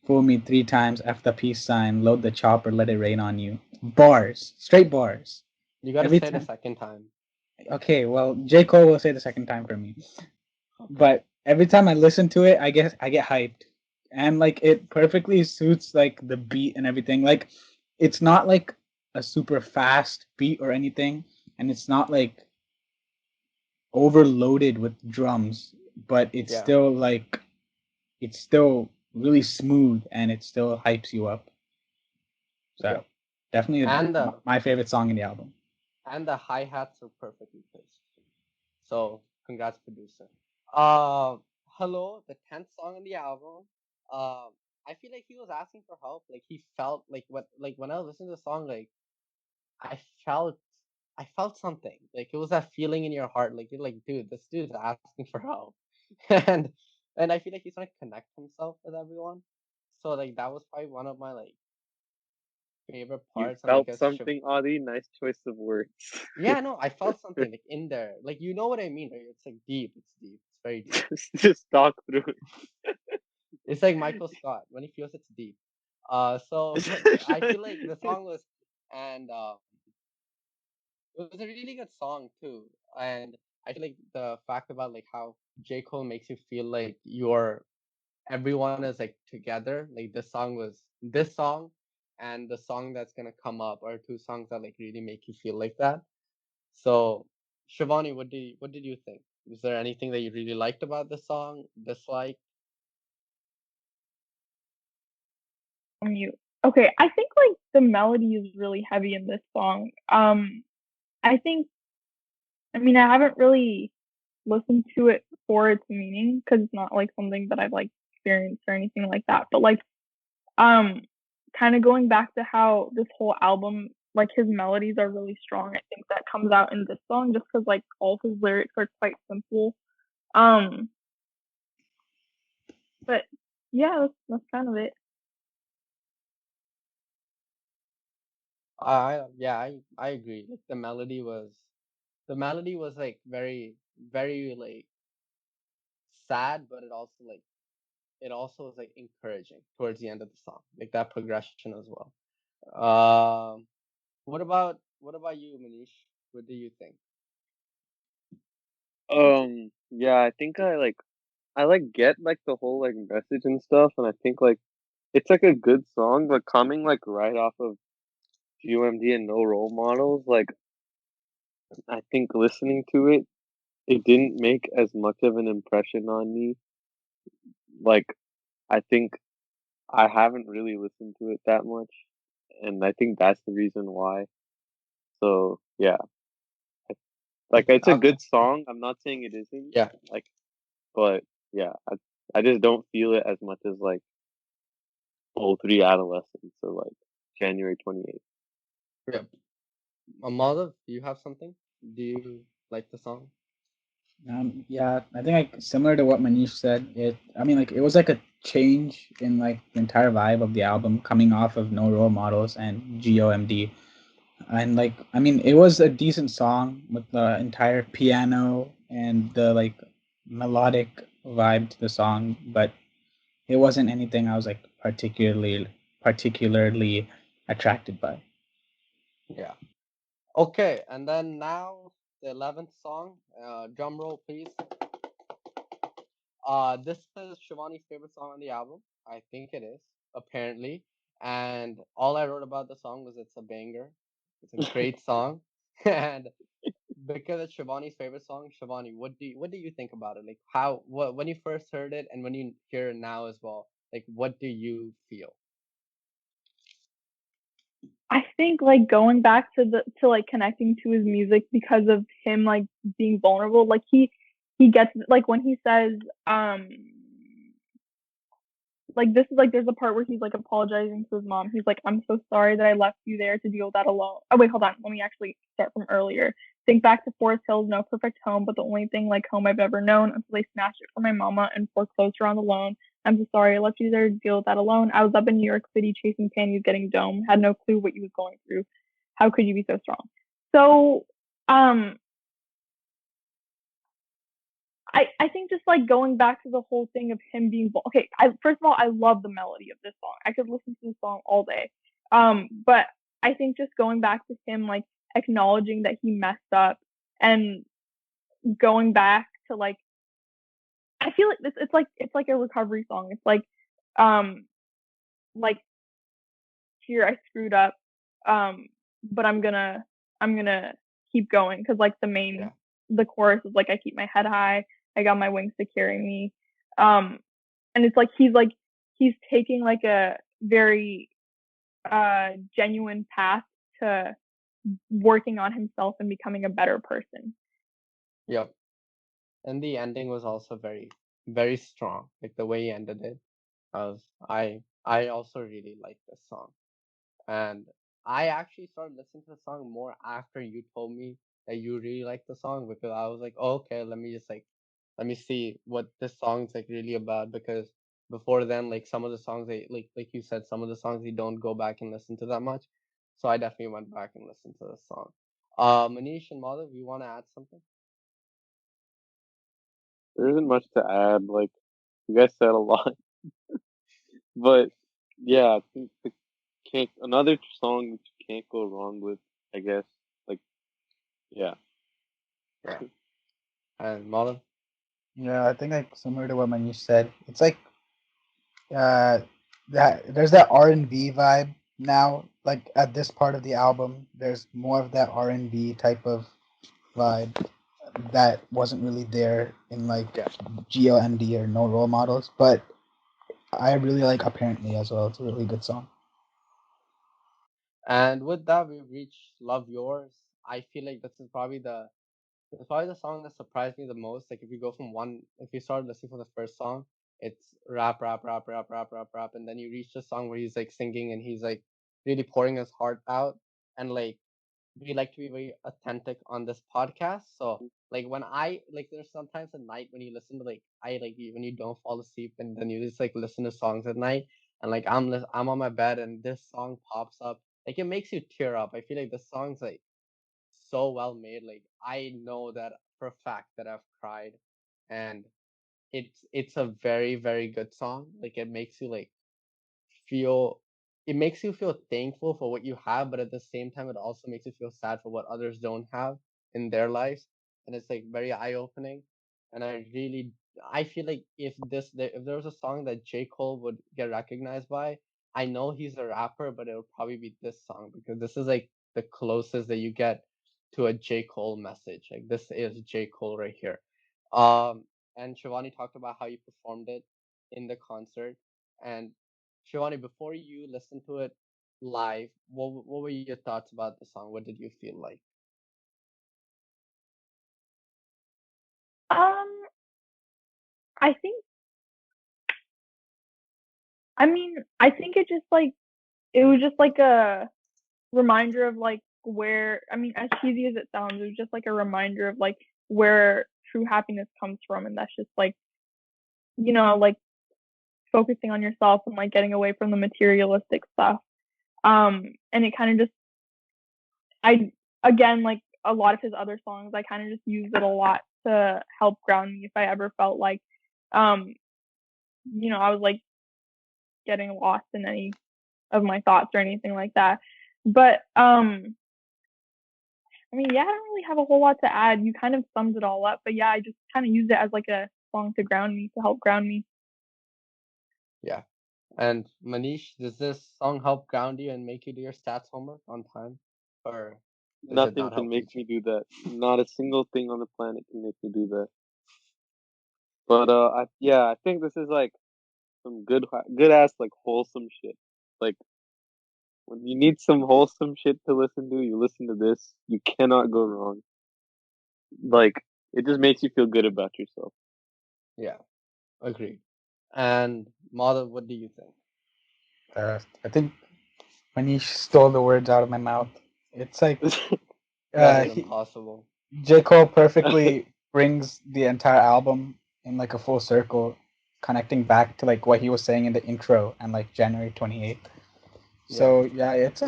Fool me three times, F the peace sign. Load the chopper, let it rain on you. Bars, straight bars. You got to Every say it a time. second time. Okay, well, J. Cole will say the second time for me. But every time I listen to it, I get hyped. And like it perfectly suits like the beat and everything. Like it's not like a super fast beat or anything, and it's not like overloaded with drums, but Yeah, it's still really smooth and it still hypes you up. So yep. definitely And the my favorite song in the album. hi hats are perfectly placed. So congrats, producer. Uh, Hello, the 10th song on the album. Um, I feel like he was asking for help. Like he felt like when I was listening to the song, like I felt I felt something. Like it was that feeling in your heart. Like you're like, dude, this dude's asking for help, and and I feel like he's trying to connect himself with everyone. So like that was probably one of my like favorite You parts. And like felt a something, Adi. Nice choice of words. yeah, no, I felt something like in there. Like you know what I mean, right? It's like deep. It's deep. It's very deep. Just talk through It's like Michael Scott when he feels it's deep. So I feel like the it. song was, and it was a really good song too. And I feel like the fact about like how J Cole makes you feel like you're everyone is like together. Like this song and the song that's gonna come up are two songs that like really make you feel like that. So, Shivani, what did you think? Was there anything that you really liked about the song? Dislike? Mute. Okay, I think like the melody is really heavy in this song. I think I mean I haven't really listened to it for its meaning because it's not like something that I've like experienced or anything like that. But like um kind of going back to how this whole album like his melodies are really strong. I think that comes out in this song just because like all his lyrics are quite simple. Um but yeah, that's kind of it. I agree. Like the melody was like very like sad, but it also was like encouraging towards the end of the song, like that progression as well. Um, what about you, Manish? What do you think? Yeah, I think I like get like the whole like message and stuff, and I think like it's like a good song, but coming like right off of GOMD and No Role Models, like I think listening to it, it didn't make as much of an impression on me. Like I think I haven't really listened to it that much, and I think that's the reason why. So yeah, like it's a Okay. good song. I'm not saying it isn't, Yeah. like, but yeah, I just don't feel it as much as like Oh Three Adolescents or like January 28th. Yeah. Madhav, do you have something? Do you like the song? Yeah, I think like similar to what Manish said, I mean like it was like a change in like the entire vibe of the album coming off of No Role Models and GOMD. And like I mean it was a decent song with the entire piano and the like melodic vibe to the song, but it wasn't anything I was like particularly attracted by. Yeah. Okay, and then now the 11th song. Drum roll, please. This is Shivani's favorite song on the album. I think it is, apparently. And all I wrote about the song was it's a banger. It's a great song. And because it's Shivani's favorite song, Shivani, what do you think about it? Like what when you first heard it and when you hear it now as well, like what do you feel? I think like going back to the to like connecting to his music because of him like being vulnerable. Like he gets like when he says um like this is like there's a part where he's like apologizing to his mom. He's like, I'm so sorry that I left you there to deal with that alone. Oh wait, hold on. Let me actually start from earlier. Think back to Forest Hills, no perfect home, but the only thing like home I've ever known until they snatched it from my mama and foreclosed her on the loan. I'm so sorry I left you there to deal with that alone. I was up in New York City chasing panties, getting dome, had no clue what you was going through. How could you be so strong? So um I think just like going back to the whole thing of him being okay. First of all, I love the melody of this song. I could listen to this song all day. But I think just going back to him like acknowledging that he messed up and going back to like I feel like this it's like a recovery song. It's um like here I screwed up, um but I'm gonna keep going because like Yeah. the chorus is like I keep my head high, I got my wings to carry me, um and it's like he's taking like a very genuine path to working on himself and becoming a better person. Yep. And the ending was also very, very strong. Like the way he ended it. I also really like this song. And I actually started listening to the song more after you told me that you really like the song because I was like, oh, okay, let me just like let me see what this song's like really about because before then, like some of the songs like you said, some of the songs you don't go back and listen to that much. So I definitely went back and listened to the song. Manish and Madhav, you want to add something? There isn't much to add. Like you guys said a lot, but yeah, I think the can't another song that you can't go wrong with. I guess. Like yeah. Yeah. And Madhav? Yeah, I think like similar to what Manish said. It's like uh that there's that R&B vibe now. Like at this part of the album, there's more of that R&B type of vibe that wasn't really there in like Yeah. GLMD or No Role Models, but I really like Apparently as well. It's a really good song. And with that, we've reached Love Yours. I feel like this is probably the song that surprised me the most. Like if you go from if you start listening from the first song, it's rap, rap, rap, rap, rap, rap, rap, and then you reach the song where he's like singing and he's like really pouring his heart out. And like we like to be very authentic on this podcast. So like when I like there's sometimes at night when you listen to like I like when you don't fall asleep and then you just like listen to songs at night and like I'm on my bed and this song pops up. Like it makes you tear up. I feel like the song's like so well made. Like I know that for a fact that I've cried, and it's a very very good song. Like it makes you like feel it makes you feel thankful for what you have, but at the same time, it also makes you feel sad for what others don't have in their lives, and it's like very eye opening. And I feel like if there was a song that J Cole would get recognized by, I know he's a rapper, but it would probably be this song because this is like the closest that you get to a J Cole message. Like this is J Cole right here. And Shivani talked about how you performed it in the concert, and Shivani, before you listened to it live, what were your thoughts about the song? What did you feel like? Um, I think I mean I think it was just like a reminder of like where I mean as cheesy as it sounds, it was just like a reminder of like where true happiness comes from, and that's just like like focusing on yourself and like getting away from the materialistic stuff. And it kind of just I again like a lot of his other songs, I kind of just use it a lot to help ground me if I ever felt like um I was like getting lost in any of my thoughts or anything like that. But I mean, yeah, I don't really have a whole lot to add. You kind of summed it all up, but yeah, I just kind of used it as like a song to ground me, to help ground me. Yeah. And Manish, does this song help ground you and make you do your stats homework on time? Or does it Nothing not can help you? make me do that. Not a single thing on the planet can make me do that. But yeah, I think this is like some good ass like wholesome shit. Like when you need some wholesome shit to listen to, you listen to this. You cannot go wrong. Like it just makes you feel good about yourself. Yeah, agreed. And Madhav, what do you think? I think Manish stole the words out of my mouth. It's like That is he impossible. J. Cole perfectly brings the entire album in like a full circle, connecting back to like what he was saying in the intro and like January 28th. Yeah, So yeah, it's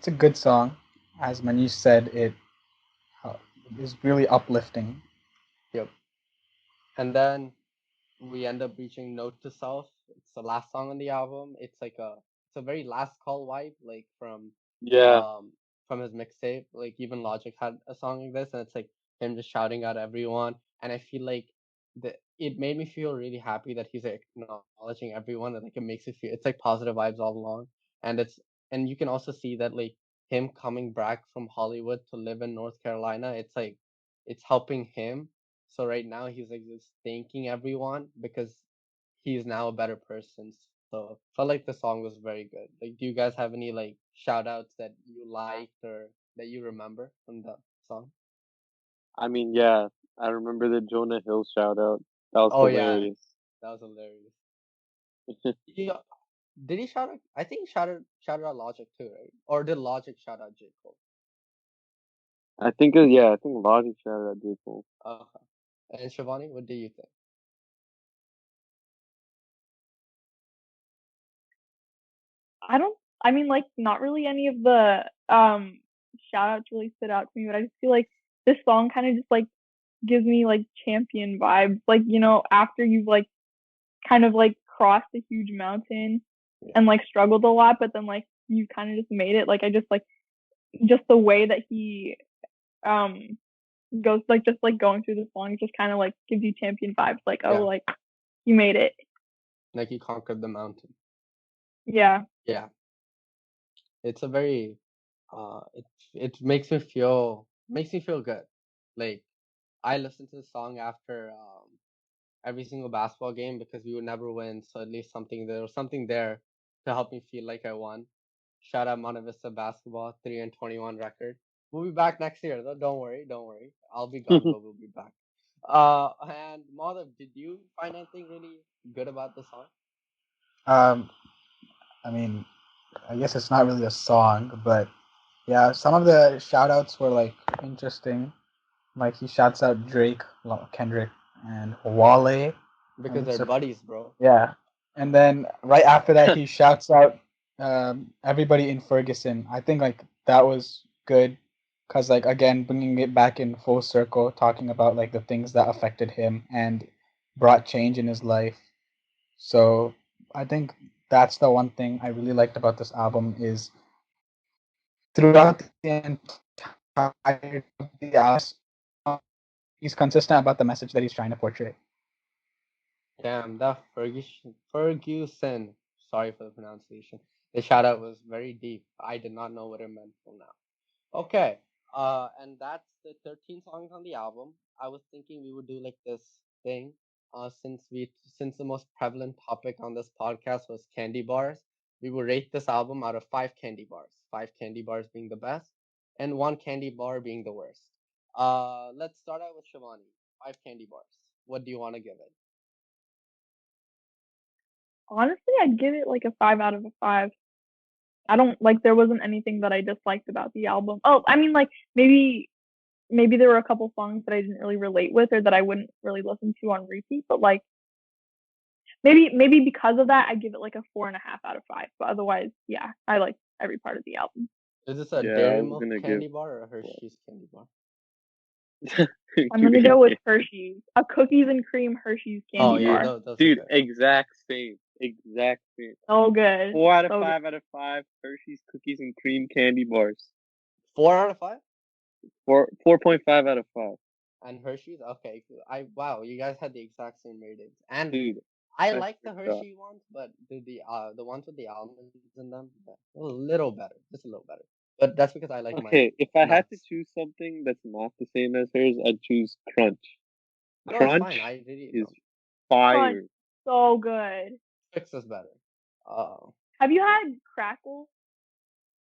a good song. As Manish said, it uh, is really uplifting. yep. And then we end up reaching Note to Self. It's the last song on the album. It's a very last call vibe, like yeah, um from his mixtape. Like even Logic had a song like this, and it's like him just shouting out everyone, and I feel like it made me feel really happy that he's like acknowledging everyone, and like it makes you feel it's like positive vibes all along, and you can also see that like him coming back from Hollywood to live in North Carolina, it's like it's helping him. So right now he's like just thanking everyone because he's now a better person. So felt like the song was very good. Like, do you guys have any like shout outs that you liked or that you remember from the song? I mean, yeah, I remember the Jonah Hill shout out. That was Oh yeah, hilarious. that was hilarious. Yeah, did he shout out? I think he shouted out Logic too, right? Or did Logic shout out J Cole? I think, yeah, I think Logic shouted out J. Cole. Uh-huh. And Shivani, what do you think? I don't. I mean, like, not really any of the shout outs really stood out to me, but I just feel like this song kind of just like gives me like champion vibes. Like, after you've like kind of like crossed a huge mountain Yeah, and like struggled a lot, but then like you kind of just made it. Like, I just like just the way that he um goes, like, just like going through the song just kind of like gives you champion vibes. Like, oh, yeah. like you made it. Like he conquered the mountain. Yeah. Yeah, it's a very it makes me feel good. Like I listen to the song after every single basketball game because we would never win. So at least there was something there to help me feel like I won. Shout out Monte Vista basketball, 3-21 record. We'll be back next year though. Don't worry, don't worry. I'll be gone, but we'll be back. And Madhav, did you find anything really good about the song? Um, I mean, I guess it's not really a song, but yeah, some of the shout outs were like interesting. Like he shouts out Drake, Kendrick, and Wale. Because And they're so buddies, bro. yeah, and then right after that he shouts out everybody in Ferguson. I think like that was good because like again bringing it back in full circle, talking about like the things that affected him and brought change in his life. So I think that's the one thing I really liked about this album is throughout the entire the album, he's consistent about the message that he's trying to portray. Damn, that Ferguson. Sorry for the pronunciation. The shout out was very deep. I did not know what it meant till now. Okay. And that's the 13 songs on the album. I was thinking we would do like this thing. Since the most prevalent topic on this podcast was candy bars, we will rate this album out of 5 candy bars. 5 candy bars being the best, and 1 candy bar being the worst. Let's start out with Shivani. 5 candy bars. What do you want to give it? Honestly, I'd give it like a 5 out of a 5. I don't like there wasn't anything that I disliked about the album. Oh, I mean like maybe there were a couple songs that I didn't really relate with or that I wouldn't really listen to on repeat, but like maybe because of that I give it like a 4.5 out of 5. But otherwise, yeah, I like every part of the album. Is this a Yeah, I Dairy was Milk gonna give. candy bar or a Well, Hershey's candy bar? I'm gonna go with yeah, Hershey's. A cookies and cream Hershey's Oh candy yeah, dude, bar. those are dude, good. exact same, exact same. So good. 4 out of So good. 5 out of 5 Hershey's cookies and cream candy bars. 4 out of 5. 4.5 out of 5. And Hershey's. Okay, cool. I Wow, you guys had the exact same ratings. And Dude, I I like the forgot. Hershey ones, but the ones with the almonds in them, yeah, a little better, just a little better. But that's because I like my Okay, if I had to nuts. choose something that's not the same as hers, I'd choose Crunch. No, it's fine. Crunch I really is no. Crunch. fire. So good. Twix is better. Uh, Have you had Crackle?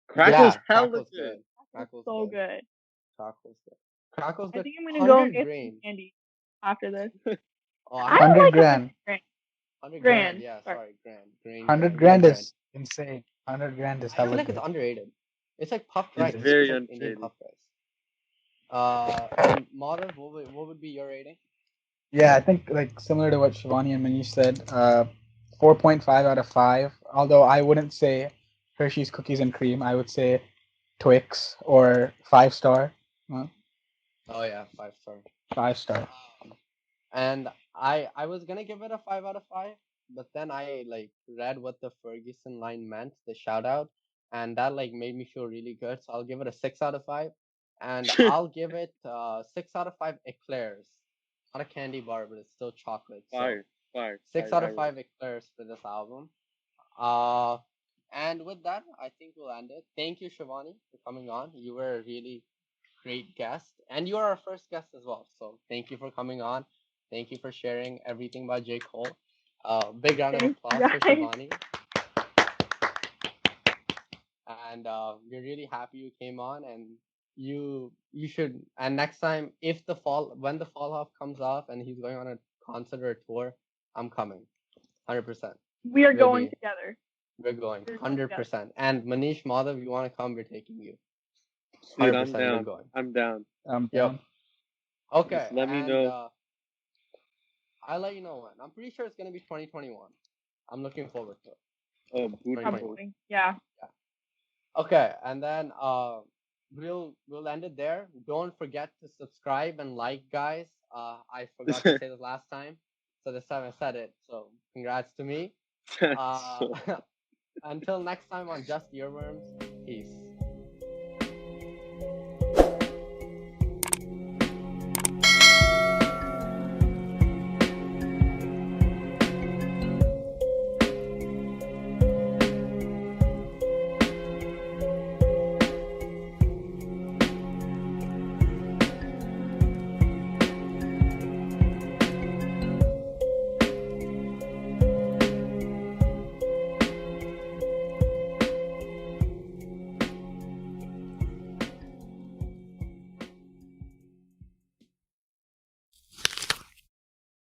Crackle's yeah, hella Crackle's good. good. It's Crackle's so good. good. Crackle's good. Crackle's I good. think I'm gonna go and 100 get some grain. candy after this. Oh, I I haven't don't 100 had like that. 100 grand. grand. 100 grand. Grand. Yeah, Sorry. sorry, grand. Grain. 100 Yeah, grand grand. is insane. 100 grand is I feel hella like it's good. underrated. It's like puffed It's rice. It is. It's very like Indian underrated. puffed rice. And Madhav, what would be your rating? Yeah, I think like similar to what Shivani and Manish said, 4.5 out of 5. Although I wouldn't say Hershey's cookies and cream, I would say Twix or 5 star. Well, Oh yeah, 5 star. 5 star. And I was gonna give it a 5 out of 5, but then I like read what the Ferguson line meant, the shout out, and that like made me feel really good. So I'll give it a 6 out of 5. and I'll give it 6 out of 5 eclairs. Not a candy bar, but it's still chocolate. So Fire, fire. six out of five eclairs for this album. Uh, and with that, I think we'll end it. Thank you, Shivani, for coming on. You were a really great guest, and you are our first guest as well. So thank you for coming on. Thank you for sharing everything about J. Cole. Big round of Thank you applause for guys. Shivani. And we're really happy you came on, and you should. And next time, if the fall when the fall off comes off and he's going on a concert or a tour, I'm coming, 100%. We are We'll going be together. we're going We're going together. 100%. And Manish Madhav, you want to come? We're taking you. Dude, I'm 100%. We're down. going. I'm down. I'm Yep. down. Okay, Just let me and know. I'll let you know when. I'm pretty sure it's gonna be 2021. I'm looking forward to it. Oh, booty 2021. hole. Probably. Yeah. Okay, and then we'll end it there. Don't forget to subscribe and like, guys. I forgot to say this last time, so this time I said it. So congrats to me. That's so Until next time on Just Earworms. Peace.